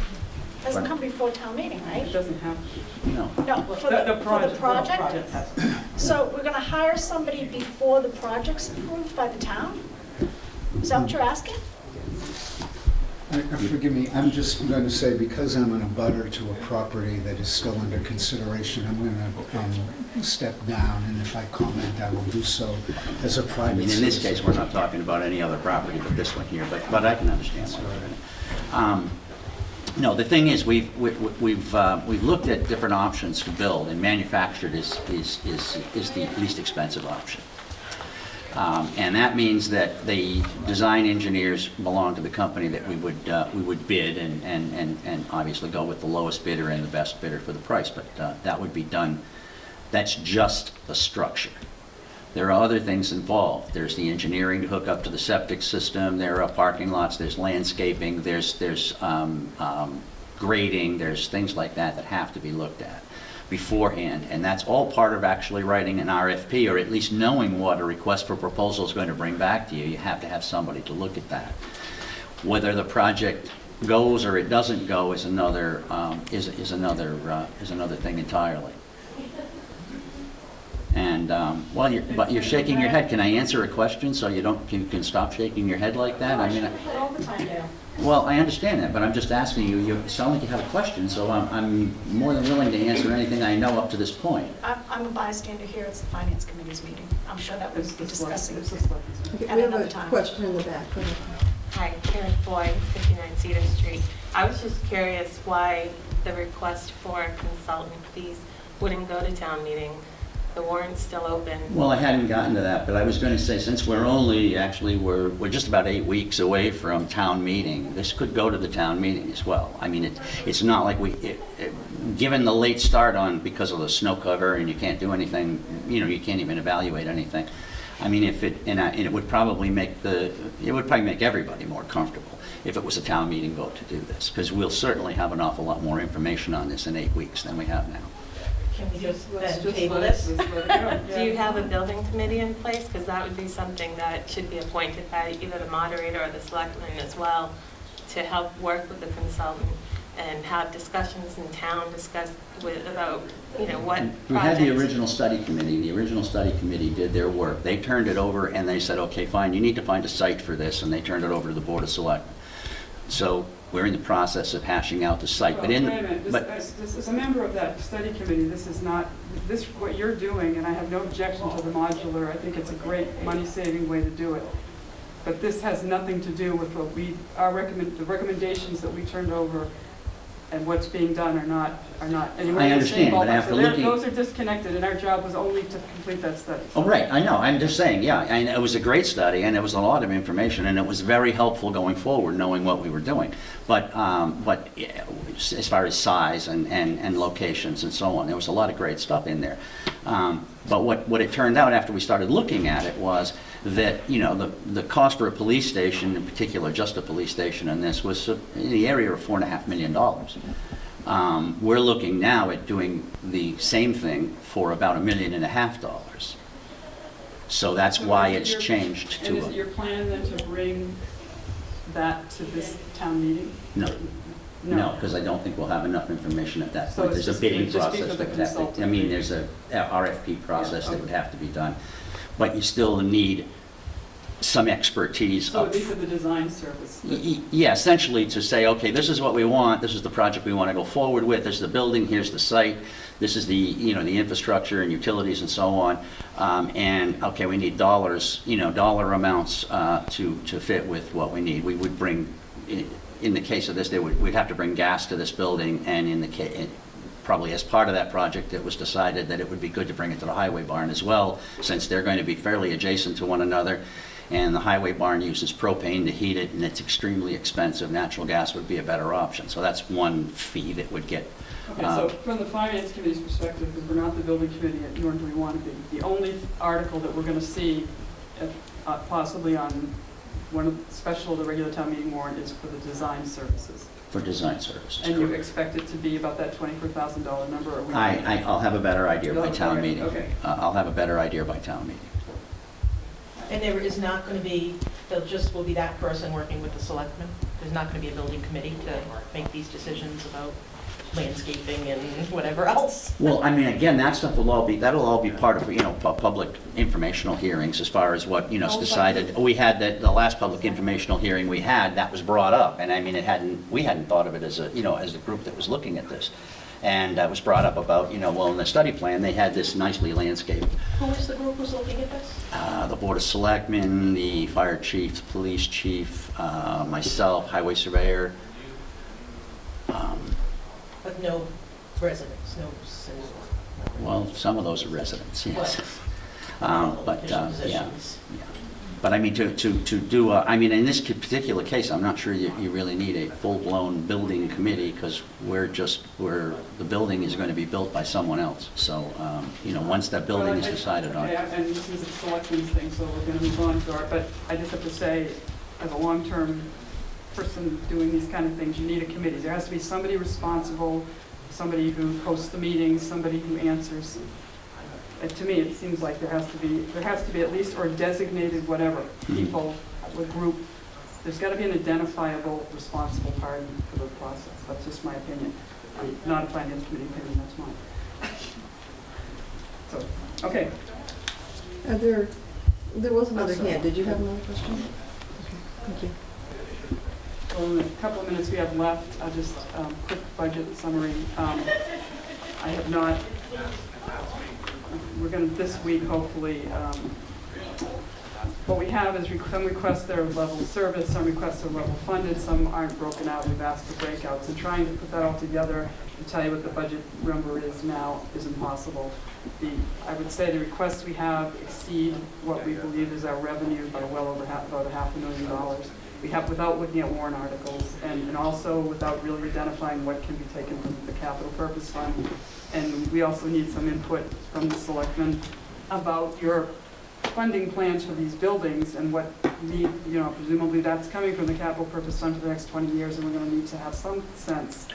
Doesn't come before town meeting, right? It doesn't have to. No. No, for the project? has to. So we're gonna hire somebody before the project's approved by the town? Is that what you're asking? Forgive me, I'm just going to say, because I'm an abutter to a property that is still under consideration, I'm going to step down, and if I comment, I will do so as a I private mean, in this citizen. case, we're not talking about any other property but this one here, but I can understand that. No, the thing is, we've looked at different options to build, and manufactured is the least expensive option. And that means that the design engineers belong to the company that we would bid and obviously go with the lowest bidder and the best bidder for the price, but that would be done, that's just the structure. There are other things involved. There's the engineering to hook up to the septic system, there are parking lots, there's landscaping, there's grading, there's things like that that have to be looked at beforehand, and that's all part of actually writing an RFP, or at least knowing what a request for proposal is going to bring back to you. You have to have somebody to look at that. Whether the project goes or it doesn't go is another thing entirely. And but you're shaking your head. Can I answer a question so you can stop shaking your head like that? I mean, All the time now. well, I understand that, but I'm just asking you. You sound like you have a question, so I'm more than willing to answer anything I know up to this point. I'm a bystander here, it's the finance committee's meeting. I'm sure that we'll be discussing It's it just like- Okay, at we have another a time. question in the back. Go ahead. Hi, Karen Boyd, 59 Cedar Street. I was just curious why the request for a consultant fees wouldn't go to town meeting. The warrant's still open. Well, I hadn't gotten to that, but I was going to say, since we're just about 8 weeks away from town meeting, this could go to the town meeting as well. I mean, it's not like given the late start because of the snow cover and you can't do anything, you can't even evaluate anything. I mean, it would probably make everybody more comfortable if it was a town meeting vote to do this, because we'll certainly have an awful lot more information on this in 8 weeks than we have now. Can we just Let's then just table let this? it go. Do you have a building committee in place? Because that would be something that should be appointed by either the moderator or the selectmen as well, to help work with the consultant and have discussions in town, about, what We had the projects. original study committee. The original study committee did their work. They turned it over and they said, okay, fine, you need to find a site for this, and they turned it over to the Board of Selectmen. So we're in the process of hashing out the site, Well, but wait a minute, but this is a member of that study committee, this is not, what you're doing, and I have no objection to the modular, I think it's a great money-saving way to do it. But this has nothing to do with the recommendations that we turned over and what's being done are not anywhere I in the same understand, but ballpark. after So looking- those are disconnected, and our job was only to complete that study. Oh, right, I know, I'm just saying, yeah, and it was a great study, and it was a lot of information, and it was very helpful going forward, knowing what we were doing. But yeah, as far as size and locations and so on, there was a lot of great stuff in there. But what it turned out after we started looking at it was that, the cost for a police station, in particular, just a police station in this, was in the area of $4.5 million. We're looking now at doing the same thing for about $1.5 million. So that's So why is it it's your- changed And is to it your plan then to bring that to this town meeting? no. No, because I don't think we'll have enough information at that So point. it's There's a just- bidding it'd just be process for the that would have to, I consultant. mean, there's a RFP process that would okay. have to be done. But you still need some expertise So of. these are the design service. Yeah, essentially to say, okay, this is what we want, this is the project we want to go forward with, this is the building, here's the site, this is the, the infrastructure and utilities and so on. And, okay, we need dollars, dollar amounts to fit with what we need. We would bring, in the case of this, we'd have to bring gas to this building, and probably as part of that project, it was decided that it would be good to bring it to the highway barn as well, since they're going to be fairly adjacent to one another. And the highway barn uses propane to heat it, and it's extremely expensive. Natural gas would be a better option. So that's one fee that would get. Okay, so from the finance committee's perspective, because we're not the building committee, nor do we want to be, the only article that we're going to see possibly on one of the special, the regular town meeting warrant is for the design services. For design services. And you correct. expect it to be about that $24,000 number? Or we- I'll have a better idea You'll by have a town better- meeting. okay. I'll have a better idea by town meeting. And there is not going to be, will be that person working with the selectmen? There's not going to be a building committee to make these decisions about landscaping and whatever else? Well, I mean, again, that stuff that'll all be part of, public informational hearings as far as what, is decided. We had the last public informational hearing we had, that was brought up, and I mean, we hadn't thought of it as as a group that was looking at this. And that was brought up about, well, in the study plan, they had this nicely landscaped. Who was the group who's looking at this? The Board of Selectmen, the fire chief, the police chief, myself, highway surveyor. But no residents, no citizens. Well, some of those are residents, yes. But, Official yeah. positions. But I mean, to do, in this particular case, I'm not sure you really need a full-blown building committee, because the building is going to be built by someone else. So, once that building is decided on. Okay, and this is a selectmen's thing, so we're going to move on to it, but I just have to say, as a long-term person doing these kind of things, you need a committee. There has to be somebody responsible, somebody who hosts the meetings, somebody who answers. To me, it seems like there has to be at least, or designated whatever, people, a group. There's got to be an identifiable, responsible party for the process. That's just my opinion. Not a finance committee opinion, that's mine. So, okay. There was another hand. Did you have another question? Okay, thank you. Well, in the couple of minutes we have left, I'll just, quick budget summary. I have not, we're going to, this week, hopefully, what we have is some requests that are level service, some requests are level funded, some aren't broken out. We've asked for breakouts, and trying to put that all together to tell you what the budget number is now is impossible. I would say the requests we have exceed what we believe is our revenue by well over about $500,000. We have, without looking at warrant articles, and also without really identifying what can be taken from the capital purpose fund. And we also need some input from the selectmen about your funding plans for these buildings and what need, presumably that's coming from the capital purpose fund for the next 20 years, and we're going to need to have some sense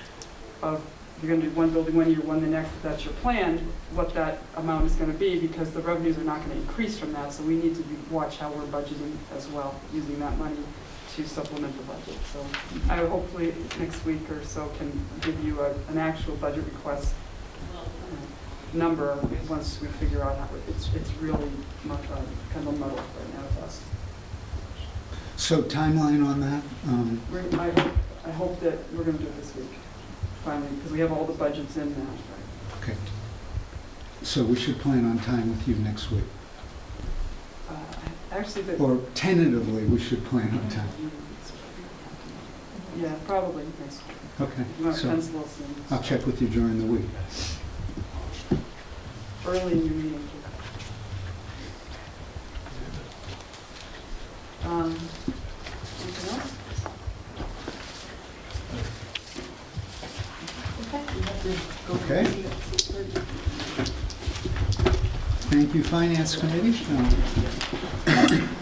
of, if you're going to do one building 1 year, one the next, if that's your plan, what that amount is going to be, because the revenues are not going to increase from that, so we need to watch how we're budgeting as well, using that money to supplement the budget. So I hopefully next week or so can give you an actual budget request number once we figure out how it's really kind of muddled right now with us. So timeline on that? I hope that we're going to do it this week, finally, because we have all the budgets in now. Okay. So we should plan on time with you next week. Actually, Or tentatively, we should plan on time. yeah, probably next week. Okay. You want to So pencil us in? I'll check with you during the week. Early in your meeting. Anything else? Okay. Thank you, Finance Committee.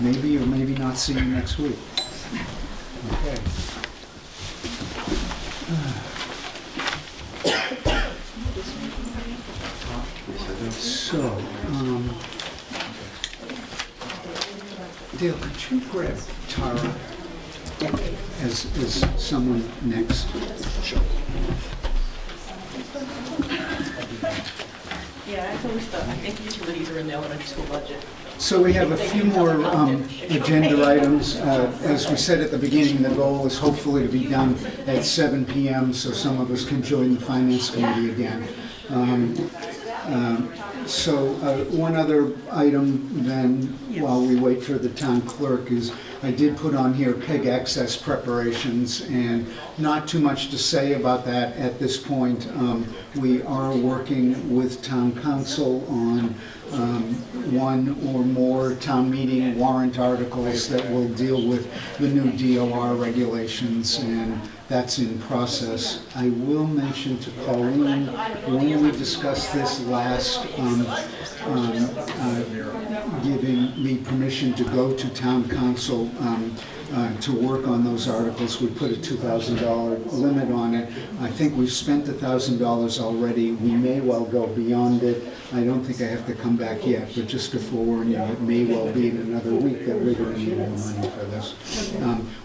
Maybe or maybe not see you next week. Okay. So, Dale, could you grab Tara as someone next? Yeah, I think utilities are in there with a school budget. So we have a few more agenda items. As we said at the beginning, the goal is hopefully to be done at 7 PM, so some of us can join the Finance Committee again. So one other item then, while we wait for the town clerk, is I did put on here PEG access preparations, and not too much to say about that at this point. We are working with town council on one or more town meeting warrant articles that will deal with the new DOR regulations, and that's in process. I will mention to Colleen, when we discussed this last, giving me permission to go to town council to work on those articles, we put a $2,000 limit on it. I think we've spent $1,000 already. We may well go beyond it. I don't think I have to come back yet, but just to forewarn you, it may well be in another week that we're going to need more money for this.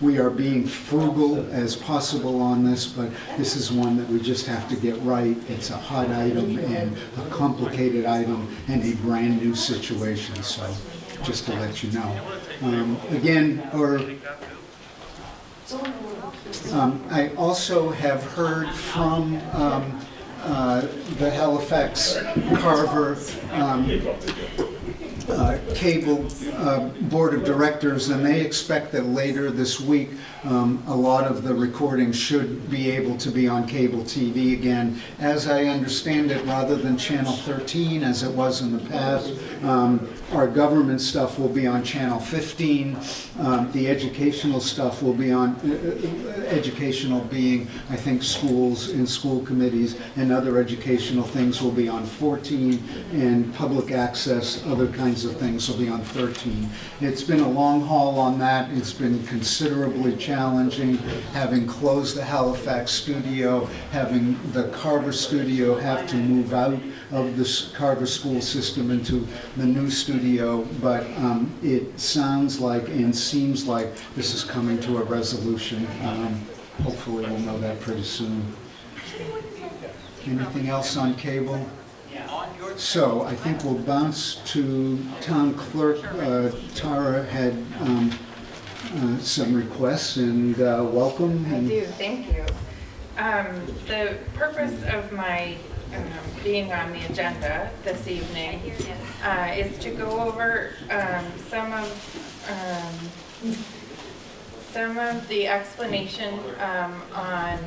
We are being frugal as possible on this, but this is one that we just have to get right. It's a hot item and a complicated item and a brand new situation, so just to let you know. I also have heard from the Halifax Carver Cable Board of Directors, and they expect that later this week a lot of the recordings should be able to be on cable TV again. As I understand it, rather than Channel 13 as it was in the past, our government stuff will be on Channel 15. The educational stuff will be on, educational being, I think, schools and school committees and other educational things will be on 14, and public access, other kinds of things will be on 13. It's been a long haul on that. It's been considerably challenging, having closed the Halifax studio, having the Carver studio have to move out of the Carver school system into the new studio, but it sounds like and seems like this is coming to a resolution. Hopefully we'll know that pretty soon. Anything else on cable? So I think we'll bounce to town clerk. Tara had some requests, and welcome. I do, thank you. The purpose of my being on the agenda this evening is to go over some of the explanation on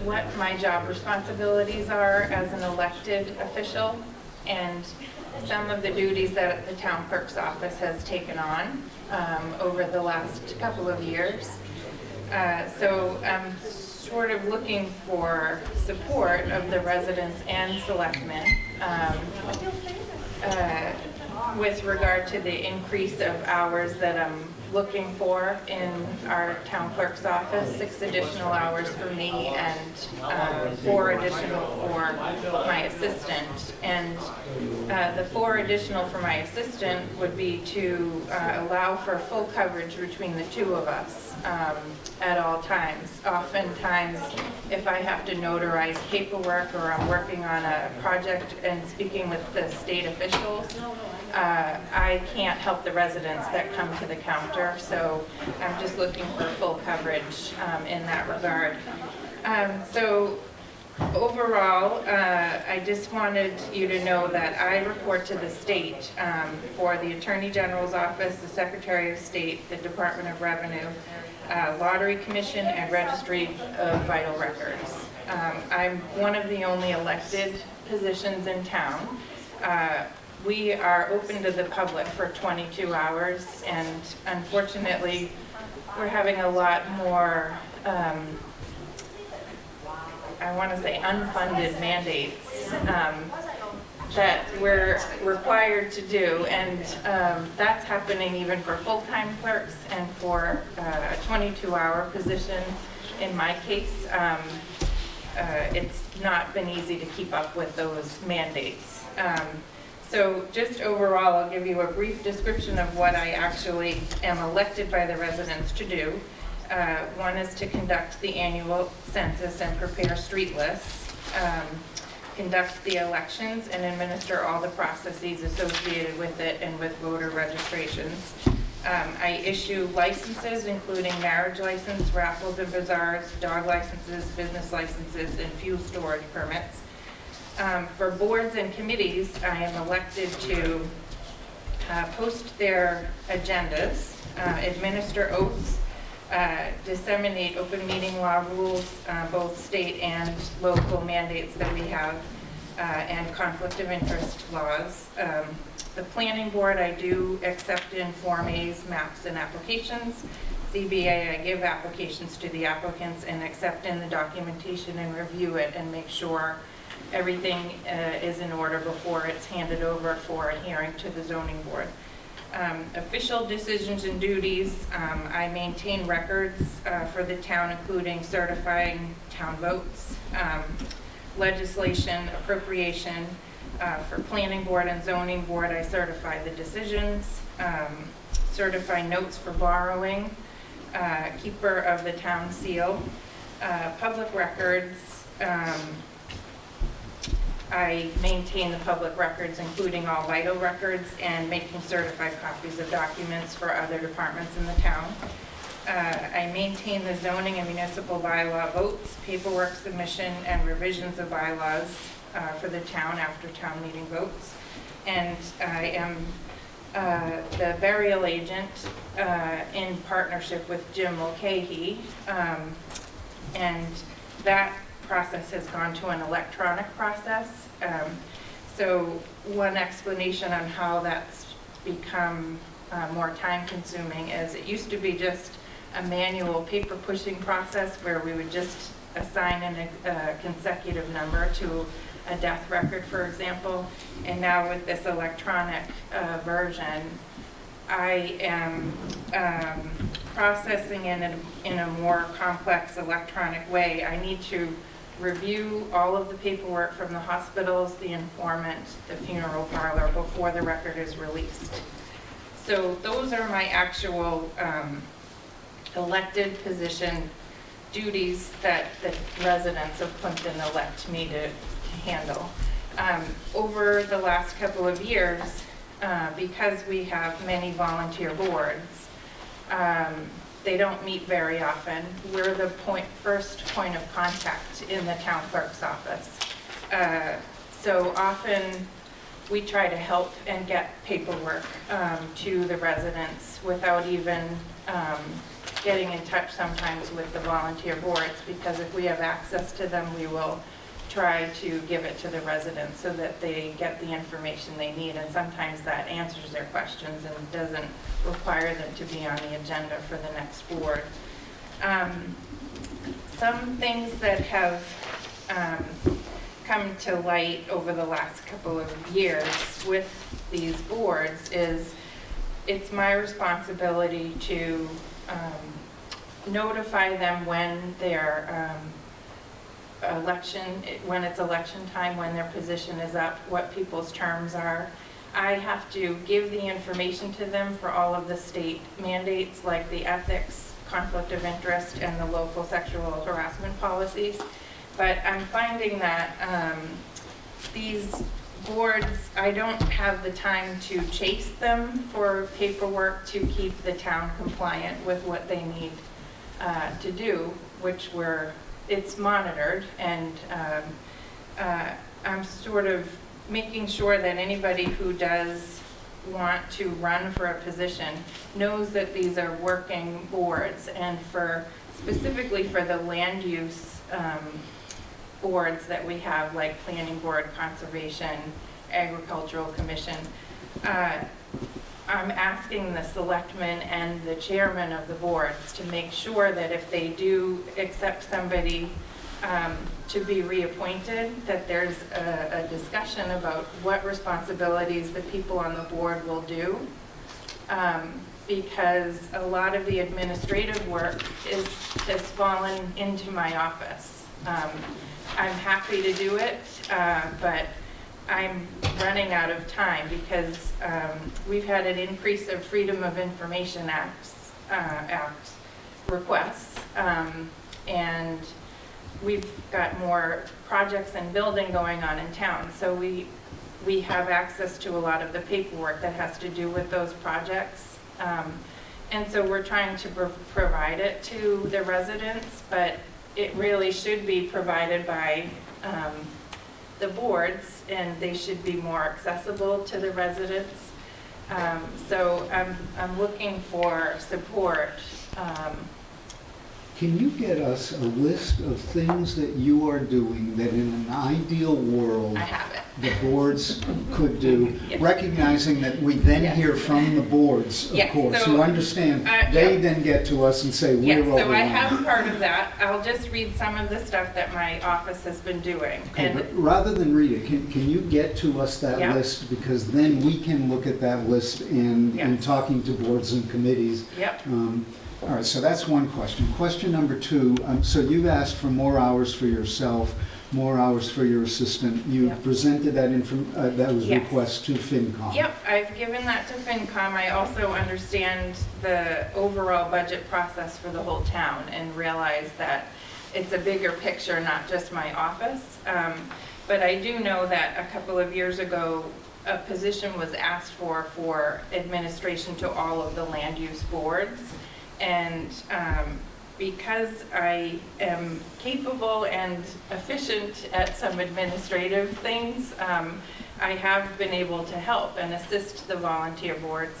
what my job responsibilities are as an elected official, and some of the duties that the town clerk's office has taken on over the last couple of years. So I'm sort of looking for support of the residents and selectmen with regard to the increase of hours that I'm looking for in our town clerk's office, 6 additional hours for me and 4 additional for my assistant. And the 4 additional for my assistant would be to allow for full coverage between the two of us at all times. Oftentimes, if I have to notarize paperwork or I'm working on a project and speaking with the state officials, I can't help the residents that come to the counter, so I'm just looking for full coverage in that regard. So overall, I just wanted you to know that I report to the state for the Attorney General's Office, the Secretary of State, the Department of Revenue, Lottery Commission, and Registry of Vital Records. I'm one of the only elected positions in town. We are open to the public for 22 hours, and unfortunately, we're having a lot more, I want to say, unfunded mandates that we're required to do, and that's happening even for full-time clerks and for a 22-hour position. In my case, it's not been easy to keep up with those mandates. So just overall, I'll give you a brief description of what I actually am elected by the residents to do. One is to conduct the annual census and prepare street lists, conduct the elections, and administer all the processes associated with it and with voter registrations. I issue licenses, including marriage license, raffles and bazaars, dog licenses, business licenses, and fuel storage permits. For boards and committees, I am elected to post their agendas, administer oaths, disseminate open meeting law rules, both state and local mandates that we have, and conflict of interest laws. The planning board, I do accept in Form As, maps, and applications. CBA, I give applications to the applicants and accept in the documentation and review it and make sure everything is in order before it's handed over for a hearing to the zoning board. Official decisions and duties, I maintain records for the town, including certifying town votes, legislation, appropriation. For planning board and zoning board, I certify the decisions, certify notes for borrowing, keeper of the town seal, public records. I maintain the public records, including all vital records, and making certified copies of documents for other departments in the town. I maintain the zoning and municipal bylaw votes, paperwork submission, and revisions of bylaws for the town after town meeting votes. And I am the burial agent in partnership with Jim Mulcahy, and that process has gone to an electronic process. So one explanation on how that's become more time consuming is it used to be just a manual paper pushing process where we would just assign a consecutive number to a death record, for example. And now with this electronic version, I am processing in a more complex electronic way. I need to review all of the paperwork from the hospitals, the informant, the funeral parlor before the record is released. So those are my actual elected position duties that the residents of Plympton elect me to handle. Over the last couple of years, because we have many volunteer boards, they don't meet very often. We're the first point of contact in the town clerk's office. So often we try to help and get paperwork to the residents without even getting in touch sometimes with the volunteer boards, because if we have access to them, we will try to give it to the residents so that they get the information they need, and sometimes that answers their questions and doesn't require them to be on the agenda for the next board. Some things that have come to light over the last couple of years with these boards is it's my responsibility to notify them when their when it's election time, when their position is up, what people's terms are. I have to give the information to them for all of the state mandates, like the ethics, conflict of interest, and the local sexual harassment policies. But I'm finding that these boards, I don't have the time to chase them for paperwork to keep the town compliant with what they need to do, which it's monitored, and I'm sort of making sure that anybody who does want to run for a position knows that these are working boards, and specifically for the land use boards that we have, like Planning Board, Conservation, Agricultural Commission, I'm asking the selectmen and the chairman of the boards to make sure that if they do accept somebody to be reappointed, that there's a discussion about what responsibilities the people on the board will do, because a lot of the administrative work has fallen into my office. I'm happy to do it, but I'm running out of time because we've had an increase of Freedom of Information Act requests, and we've got more projects and building going on in town. So we have access to a lot of the paperwork that has to do with those projects. And so we're trying to provide it to the residents, but it really should be provided by the boards, and they should be more accessible to the residents. So I'm looking for support. Can you get us a list of things that you are doing that in an ideal world I have it. the boards could do, Yes. recognizing that we then Yes. hear from the boards, of Yes, course, so, who understand, they then get to us and say, Yes, we're so I overwhelmed. have part of that. I'll just read some of the stuff that my office has been doing. Okay, And but rather than read it, can you get to us that Yeah. list? Because then we can look at that list in Yes. talking to boards and committees. Yep. All right, so that's one question. Question number two, so you've asked for more hours for yourself, more hours for your assistant. You Yep. presented that that was Yes. request to FinCom. Yep, I've given that to FinCom. I also understand the overall budget process for the whole town and realize that it's a bigger picture, not just my office. But I do know that a couple of years ago, a position was asked for administration to all of the land use boards. And because I am capable and efficient at some administrative things, I have been able to help and assist the volunteer boards.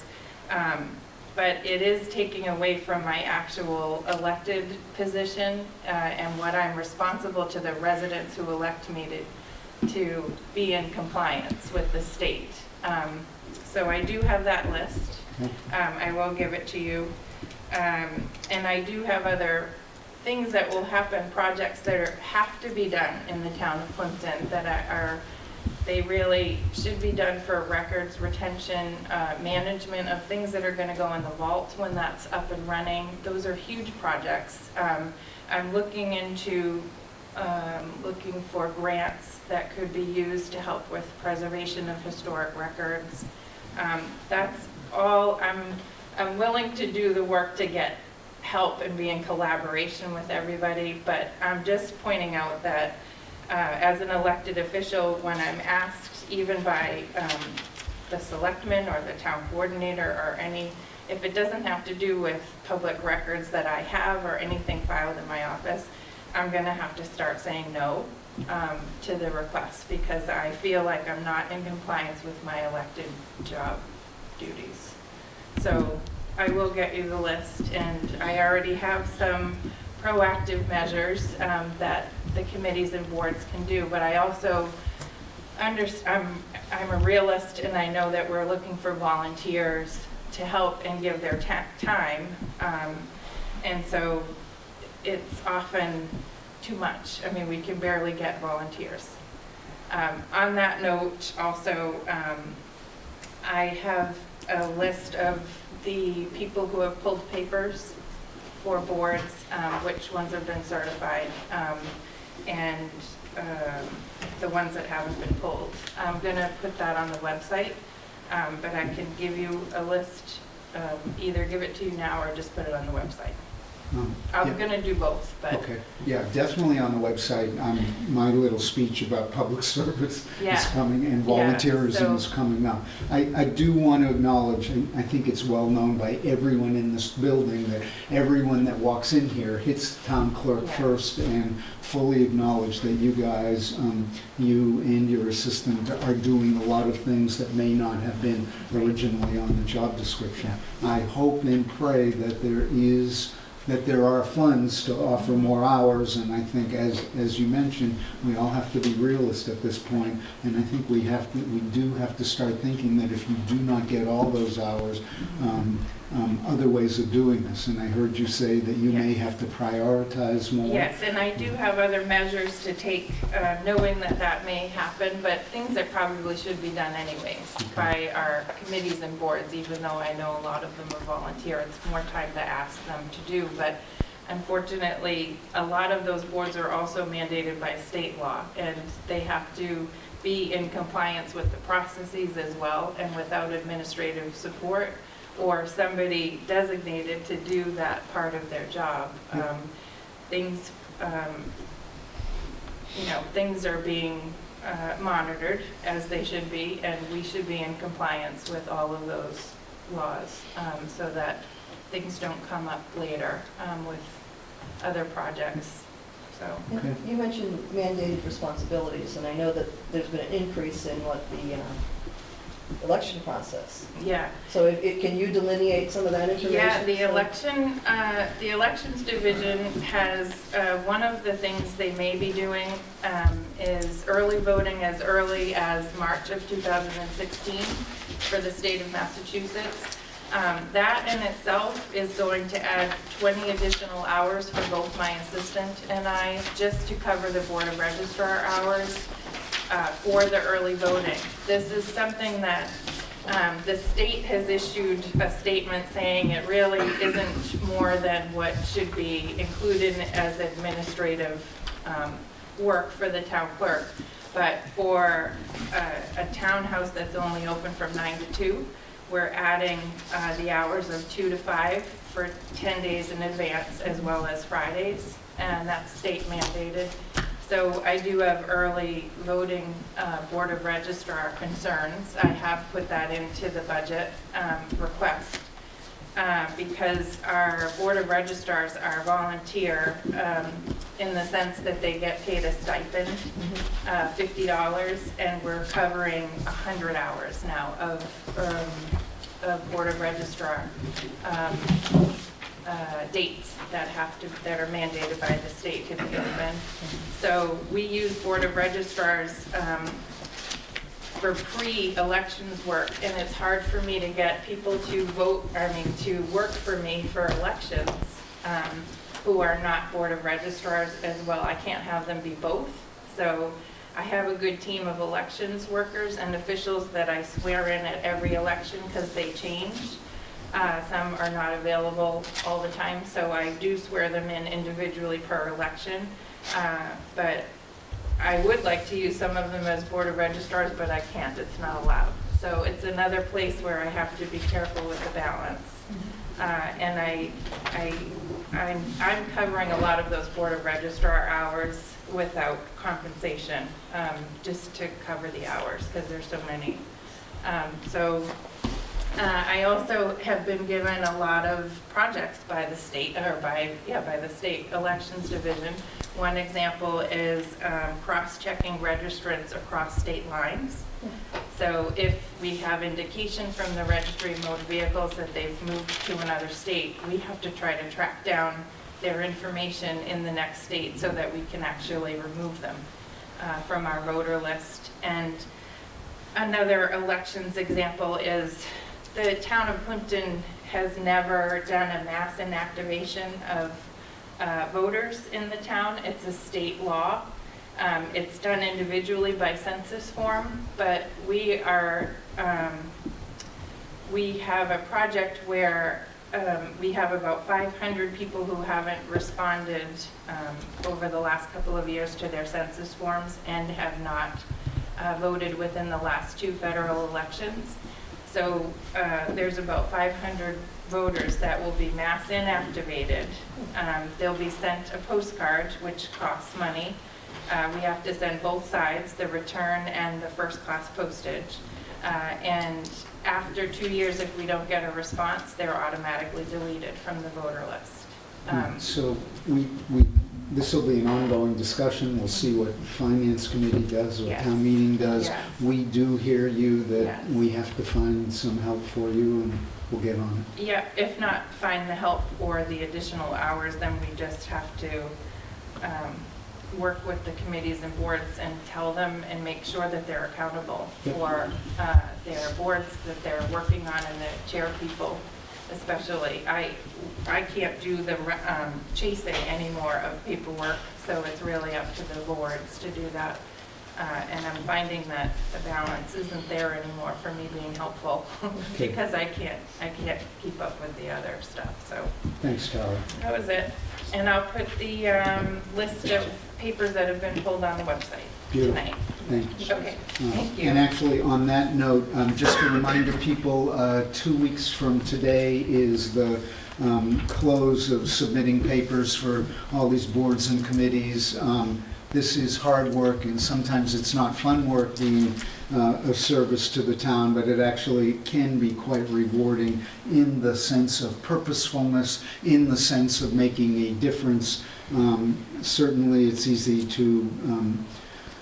But it is taking away from my actual elected position and what I'm responsible to the residents who elect me to be in compliance with the state. So I do have that list. I will give it to you. And I do have other things that will happen, projects that have to be done in the town of Plympton that they really should be done for records retention, management of things that are going to go in the vault when that's up and running. Those are huge projects. I'm looking into looking for grants that could be used to help with preservation of historic records. That's all. I'm willing to do the work to get help and be in collaboration with everybody, but I'm just pointing out that as an elected official, when I'm asked, even by the selectmen or the town coordinator or if it doesn't have to do with public records that I have or anything filed in my office, I'm going to have to start saying no to the request because I feel like I'm not in compliance with my elected job duties. So I will get you the list, and I already have some proactive measures that the committees and boards can do, but I also I'm a realist, and I know that we're looking for volunteers to help and give their time, and so it's often too much. I mean, we can barely get volunteers. On that note, also, I have a list of the people who have pulled papers for boards, which ones have been certified, and the ones that haven't been pulled. I'm going to put that on the website, but I can give you a list, either give it to you now or just put it on the website. I'm going to do both, but... Okay, yeah, definitely on the website. My little speech about public service is coming and volunteerism is coming up. I do want to acknowledge, and I think it's well known by everyone in this building, that everyone that walks in here hits the town clerk first and fully acknowledge that you guys, you and your assistant are doing a lot of things that may not have been originally on the job description. I hope and pray that there are funds to offer more hours, and I think, as you mentioned, we all have to be realists at this point, and I think we do have to start thinking that if you do not get all those hours, other ways of doing this. And I heard you say that you may have to prioritize more. Yes, and I do have other measures to take, knowing that that may happen, but things that probably should be done anyways by our committees and boards, even though I know a lot of them are volunteer. It's more time to ask them to do, but unfortunately, a lot of those boards are also mandated by state law, and they have to be in compliance with the processes as well, and without administrative support or somebody designated to do that part of their job. Things, things are being monitored as they should be, and we should be in compliance with all of those laws, so that things don't come up later with other projects, so. Okay. You mentioned mandated responsibilities, and I know that there's been an increase in what the election process. Yeah. So can you delineate some of that information? Yeah, the elections division has, one of the things they may be doing is early voting as early as March of 2016 for the state of Massachusetts. That in itself is going to add 20 additional hours for both my assistant and I, just to cover the Board of Registrar hours for the early voting. This is something that the state has issued a statement saying it really isn't more than what should be included as administrative work for the town clerk. But for a townhouse that's only open from 9 to 2, we're adding the hours of 2 to 5 for 10 days in advance, as well as Fridays, and that's state mandated. So I do have early voting Board of Registrar concerns. I have put that into the budget request because our Board of Registrars are volunteer in the sense that they get paid a stipend, $50, and we're covering 100 hours now of Board of Registrar dates that are mandated by the state to be open. So we use Board of Registrars for pre-elections work, and it's hard for me to get people to to work for me for elections who are not Board of Registrars as well. I can't have them be both. So I have a good team of elections workers and officials that I swear in at every election because they change. Some are not available all the time, so I do swear them in individually per election. But I would like to use some of them as Board of Registrars, but I can't. It's not allowed. So it's another place where I have to be careful with the balance. And I'm covering a lot of those Board of Registrar hours without compensation, just to cover the hours because there's so many. I also have been given a lot of projects by the state, or by the state elections division. One example is cross-checking registrants across state lines. So if we have indication from the registry of motor vehicles that they've moved to another state, we have to try to track down their information in the next state so that we can actually remove them from our voter list. And another elections example is the town of Plympton has never done a mass inactivation of voters in the town. It's a state law. It's done individually by census form, but we have a project where we have about 500 people who haven't responded over the last couple of years to their census forms and have not voted within the last 2 federal elections. So there's about 500 voters that will be mass inactivated. They'll be sent a postcard, which costs money. We have to send both sides, the return and the first class postage. And after 2 years, if we don't get a response, they're automatically deleted from the voter list. So this will be an ongoing discussion. We'll see what Finance Committee does, what Yes. Town Meeting does. Yes. We do hear you that Yes. we have to find some help for you, and we'll get on it. Yeah, if not find the help or the additional hours, then we just have to work with the committees and boards and tell them and make sure that they're accountable for their boards that they're working on and the chair people especially. I can't do the chasing anymore of paperwork, so it's really up to the boards to do that. And I'm finding that the balance isn't there anymore for me being helpful because I can't keep up with the other stuff. So Thanks, Tara. that was it. And I'll put the list of papers that have been pulled on the website Beautiful. tonight. Thank you. Okay, thank you. And actually, on that note, just a reminder, people, 2 weeks from today is the close of submitting papers for all these boards and committees. This is hard work, and sometimes it's not fun work being of service to the town, but it actually can be quite rewarding in the sense of purposefulness, in the sense of making a difference. Certainly, it's easy to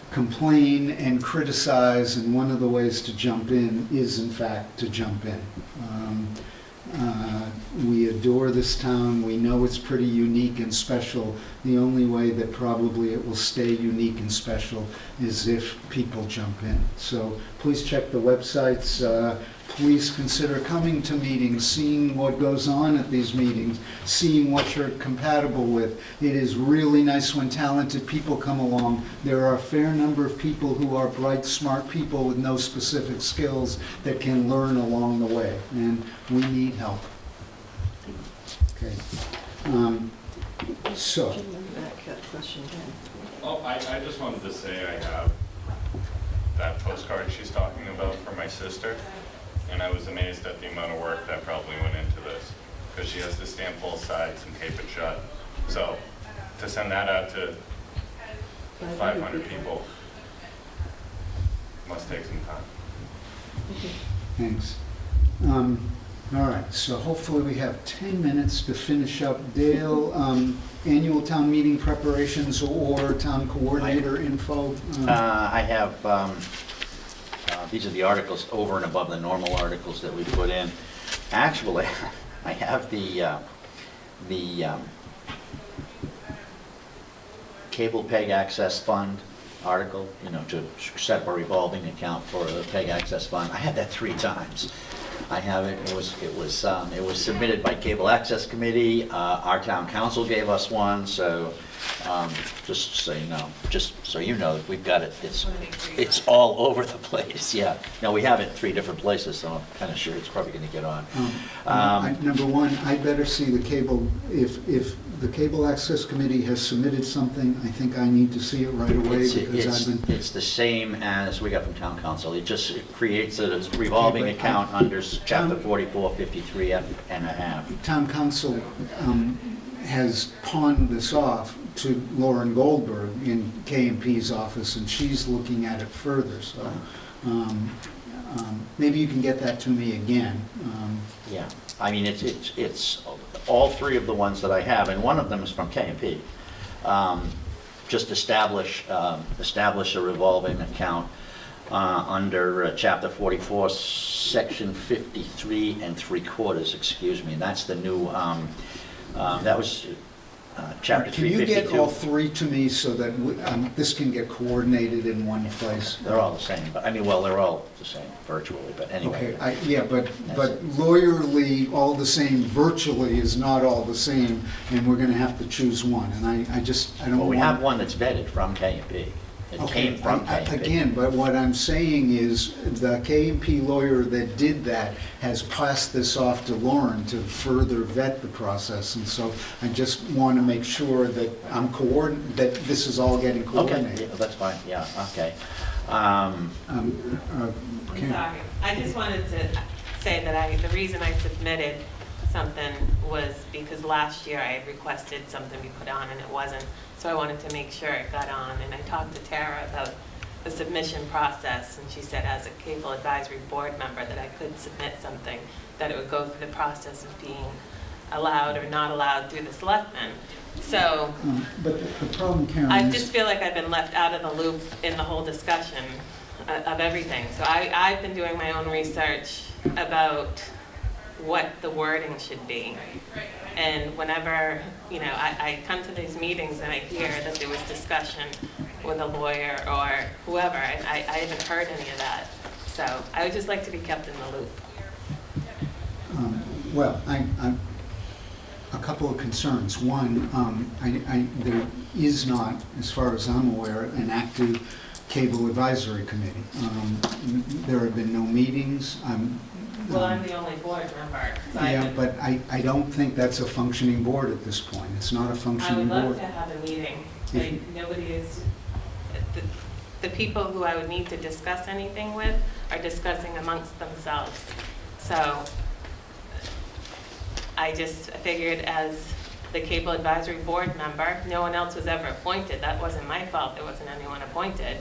complain and criticize, and one of the ways to jump in is, in fact, to jump in. We adore this town. We know it's pretty unique and special. The only way that probably it will stay unique and special is if people jump in. So please check the websites. Please consider coming to meetings, seeing what goes on at these meetings, seeing what you're compatible with. It is really nice when talented people come along. There are a fair number of people who are bright, smart people with no specific skills that can learn along the way, and we need help. Okay. So. Question again. Oh, I just wanted to say I have that postcard she's talking about for my sister, and I was amazed at the amount of work that probably went into this, because she has to stamp both sides and tape it shut. So to send that out to 500 people must take some time. Thanks. All right, so hopefully we have 10 minutes to finish up. Dale, annual town meeting preparations or town coordinator info? I have, these are the articles over and above the normal articles that we put in. Actually, I have the cable peg access fund article, you know, to set up a revolving account for the peg access fund. I had that 3 times. I have it. It was submitted by Cable Access Committee. Our town council gave us one, so just so you know, we've got it. It's all over the place. Yeah. No, we have it in 3 different places, so I'm kind of sure it's probably going to get on. Number one, I better see the cable. If the Cable Access Committee has submitted something, I think I need to see it right away It's the same as we got from town council. It creates a revolving account under chapter 44, 53 and a half. Town council has pawned this off to Lauren Goldberg in K&P's office, and she's looking at it further. So maybe you can get that to me again. Yeah, I mean, it's all 3 of the ones that I have, and one of them is from K&P. Just establish a revolving account under chapter 44, section 53 3/4, excuse me. And that's the new, that was chapter 352. Can you get all 3 to me so that this can get coordinated in one place? They're all the same, but I mean, well, they're all the same virtually, but anyway. Okay, but lawyerly, all the same, virtually is not all the same, and we're going to have to choose one, and I don't want... Well, we have one that's vetted from K&P. It came from K&P. Again, but what I'm saying is the K&P lawyer that did that has passed this off to Lauren to further vet the process, and so I just want to make sure that that this is all getting coordinated. Okay, yeah, that's fine, yeah, okay. I'm sorry. I just wanted to say that the reason I submitted something was because last year I had requested something be put on and it wasn't. So I wanted to make sure it got on. And I talked to Tara about the submission process, and she said as a cable advisory board member that I could submit something, that it would go through the process of being allowed or not allowed through the selectmen. So but the problem, Karen, I just feel like I've been left out of the loop in the whole discussion of everything. So I've been doing my own research about what the wording should be. And whenever, you know, I come to these meetings and I hear that there was discussion with a lawyer or whoever, and I haven't heard any of that. So I would just like to be kept in the loop. Well, a couple of concerns. One, there is not, as far as I'm aware, an active cable advisory committee. There have been no meetings. Well, I'm the only board member. So Yeah, but I don't think that's a functioning board at this point. It's not a I functioning would board. love to have a meeting, but nobody is, the people who I would need to discuss anything with are discussing amongst themselves. So I just figured as the Cable Advisory Board member, no one else was ever appointed. That wasn't my fault, there wasn't anyone appointed.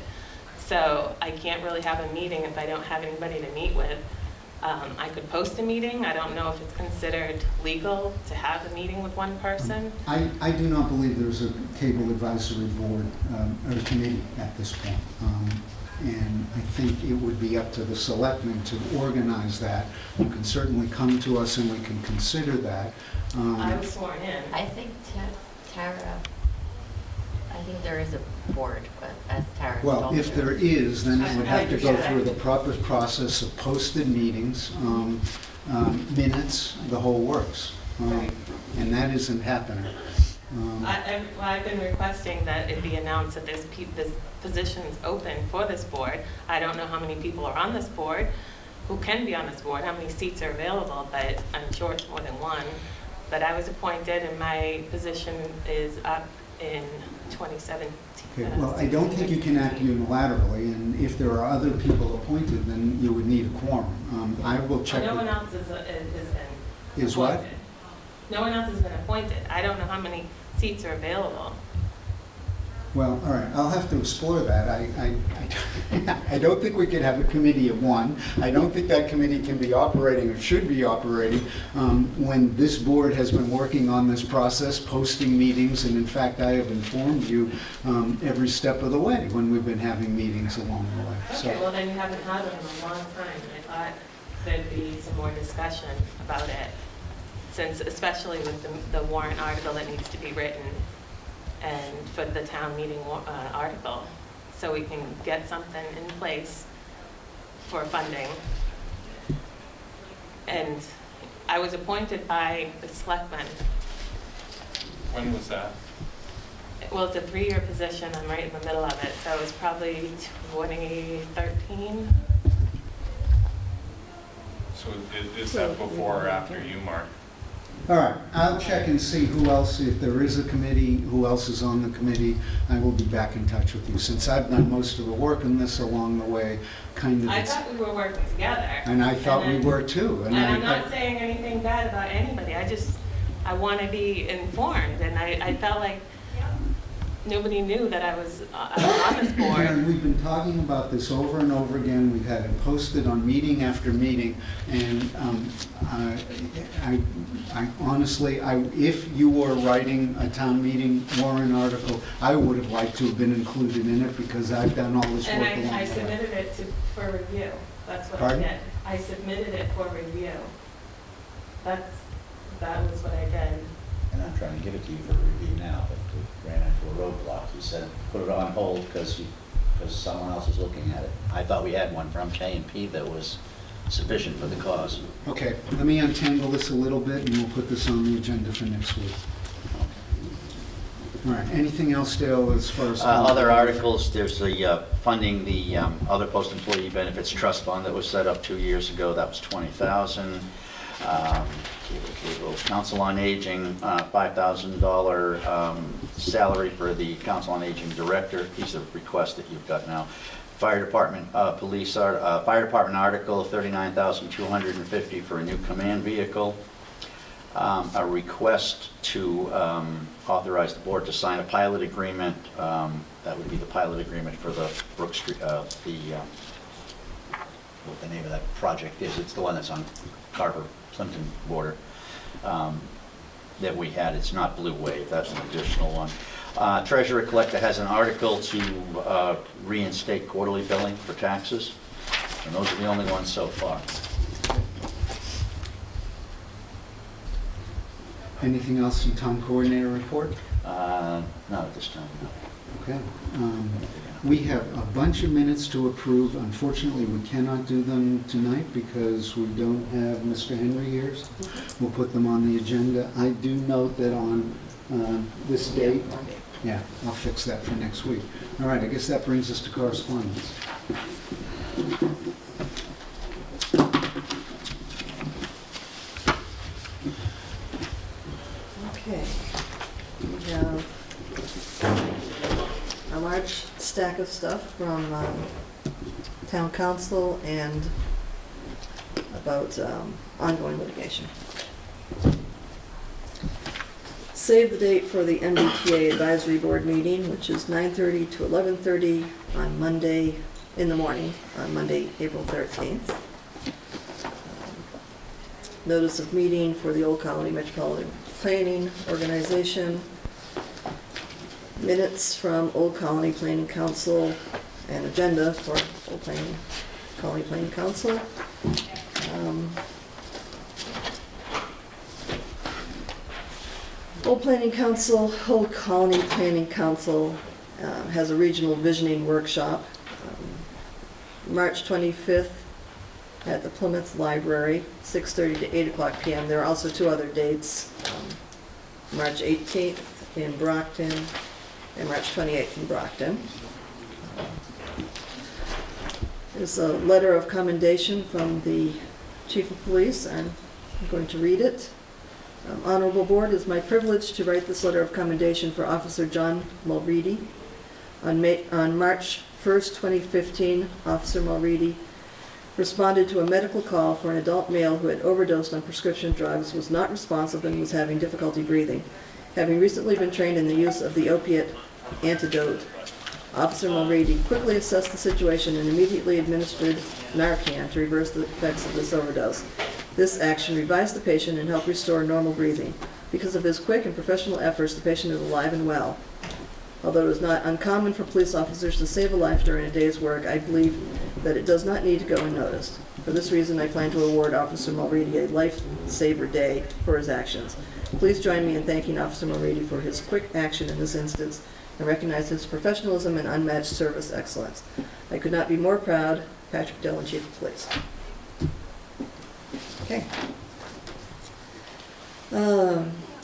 So I can't really have a meeting if I don't have anybody to meet with. I could post a meeting. I don't know if it's considered legal to have a meeting with one person. I do not believe there's a cable advisory board or committee at this point. And I think it would be up to the selectmen to organize that. You can certainly come to us and we can consider that. I was sworn in. I think Tara, I think there is a board, but as Tara Well, told if you. there is, then it would have to go understand. through the proper process of posted meetings, minutes, the whole works. Right. And that isn't happening. I've been requesting that it be announced that this position is open for this board. I don't know how many people are on this board, who can be on this board, how many seats are available, but I'm sure it's more than one. But I was appointed and my position is up in 2017. Okay, well, I don't think you can act unilaterally, and if there are other people appointed, then you would need a quorum. I will check. No with- one else has been Is what? appointed. No one else has been appointed. I don't know how many seats are available. Well, all right, I'll have to explore that. I don't think we can have a committee of one. I don't think that committee can be operating or should be operating when this board has been working on this process, posting meetings, and in fact, I have informed you every step of the way when we've been having meetings along the way. So- Okay, well then you haven't had it in a long time. I thought there'd be some more discussion about it, since especially with the warrant article that needs to be written and for the town meeting article, so we can get something in place for funding. And I was appointed by the Selectmen. When was that? Well, it's a 3-year position, I'm right in the middle of it, so it was probably 2013. So is that before or after you, Mark? All right, I'll check and see who else, if there is a committee, who else is on the committee. I will be back in touch with you. Since I've done most of the work in this along the way, kind of. I thought we were working together. And I thought we then- were too. And I'm not saying anything bad about anybody, I want to be informed, and I felt like nobody knew that I was on this Karen, board. we've been talking about this over and over again. We've had it posted on meeting after meeting, and I honestly, if you were writing a town meeting warrant article, I would have liked to have been included in it because I've done all this work And along the way. I submitted it for review, that's what I Pardon? did. I submitted it for review. That was what I did. And I'm trying to give it to you for review now, but we ran into a roadblock. He said, put it on hold because someone else is looking at it. I thought we had one from K&P that was sufficient for the cause. Okay, let me untangle this a little bit and we'll put this on the agenda for next week. All right, anything else, Dale, as far as? Other articles, there's the funding the other post-employee benefits trust fund that was set up 2 years ago. That was $20,000. Cable Council on Aging, $5,000 salary for the Council on Aging director. These are requests that you've got now. Fire Department, Fire Department article, $39,250 for a new command vehicle. A request to authorize the board to sign a pilot agreement. That would be the pilot agreement for the Brook Street, what the name of that project is. It's the one that's on Carver, Plympton border that we had. It's not Blue Wave, that's an additional one. Treasurer Collector has an article to reinstate quarterly billing for taxes, and those are the only ones so far. Anything else in town coordinator report? Not at this time, no. Okay. We have a bunch of minutes to approve. Unfortunately, we cannot do them tonight because we don't have Mr. Henry here. We'll put them on the agenda. I do note that on this date, yeah, I'll fix that for next week. All right, I guess that brings us to correspondence. Okay. We have, our large stack of stuff from town council and about ongoing litigation. Save the date for the MBTA Advisory Board meeting, which is 9:30 to 11:30 on Monday in the morning, on Monday, April 13th. Notice of meeting for the Old Colony Metropolitan Planning Organization. Minutes from Old Colony Planning Council and agenda for Old Colony Planning Council. Old Colony Planning Council has a regional visioning workshop, March 25th at the Plymouth Library, 6:30 to 8 o'clock p.m. There are also two other dates, March 18th in Brockton and March 28th in Brockton. There's a letter of commendation from the Chief of Police, and I'm going to read it. Honorable Board, it is my privilege to write this letter of commendation for Officer John Mulready. On March 1st, 2015, Officer Mulready responded to a medical call for an adult male who had overdosed on prescription drugs, was not responsive, and was having difficulty breathing. Having recently been trained in the use of the opiate antidote, Officer Mulready quickly assessed the situation and immediately administered Narcan to reverse the effects of this overdose. This action revived the patient and helped restore normal breathing. Because of his quick and professional efforts, the patient is alive and well. Although it is not uncommon for police officers to save a life during a day's work, I believe that it does not need to go unnoticed. For this reason, I plan to award Officer Mulready a Lifesaver Day for his actions. Please join me in thanking Officer Mulready for his quick action in this instance and recognize his professionalism and unmatched service excellence. I could not be more proud. Patrick Dillon, Chief of Police. Okay.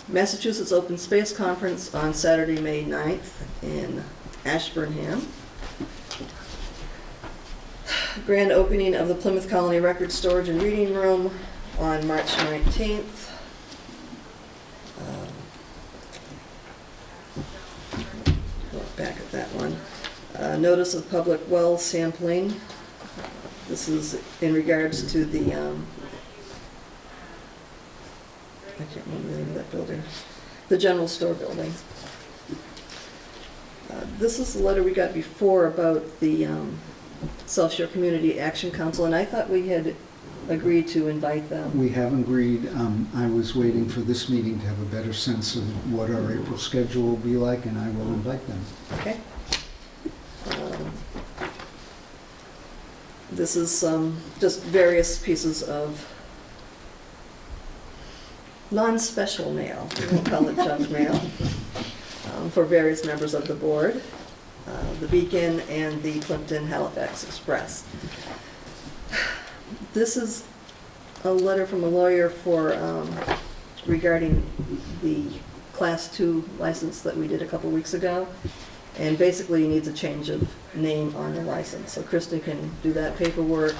Massachusetts Open Space Conference on Saturday, May 9th in Ashburnham. Grand opening of the Plymouth Colony Record Storage and Reading Room on March 19th. Look back at that one. Notice of public well sampling. This is in regards to the I can't remember the name of that building. The general store building. This is the letter we got before about the South Shore Community Action Council, and I thought we had agreed to invite them. We have agreed. I was waiting for this meeting to have a better sense of what our April schedule will be like, and I will invite them. Okay. This is just various pieces of non-special mail, we won't call it junk mail, for various members of the board, the Beacon and the Plympton Halifax Express. This is a letter from a lawyer for regarding the Class 2 license that we did a couple weeks ago, and basically he needs a change of name on the license. So Kristen can do that paperwork.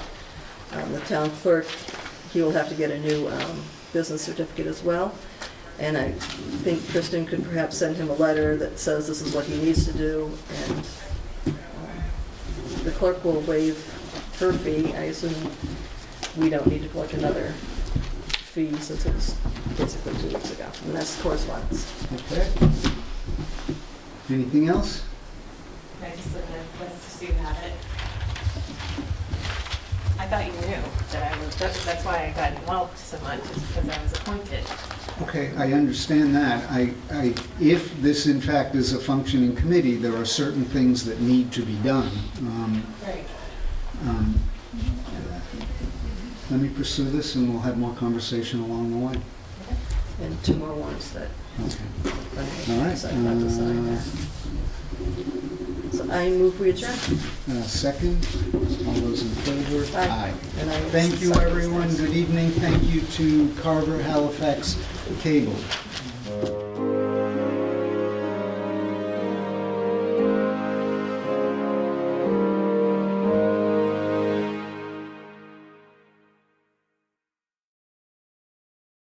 The town clerk, he will have to get a new business certificate as well. And I think Kristen could perhaps send him a letter that says this is what he needs to do, and the clerk will waive her fee. I assume we don't need to collect another fee since it was basically 2 weeks ago. And that's correspondence. Okay. Anything else? I just looked at let's see you have it. I thought you knew that I was, that's why I got involved so much, is because I was appointed. Okay, I understand that. If this in fact is a functioning committee, there are certain things that need to be done. Right. Let me pursue this and we'll have more conversation along the way. And 2 more warrants that Okay. I All right. decided not to sign. So I move we adjourn. Second, all those in favor? Aye. And I Thank you, sign this everyone. next. Good evening. Thank you to Carver Halifax Cable.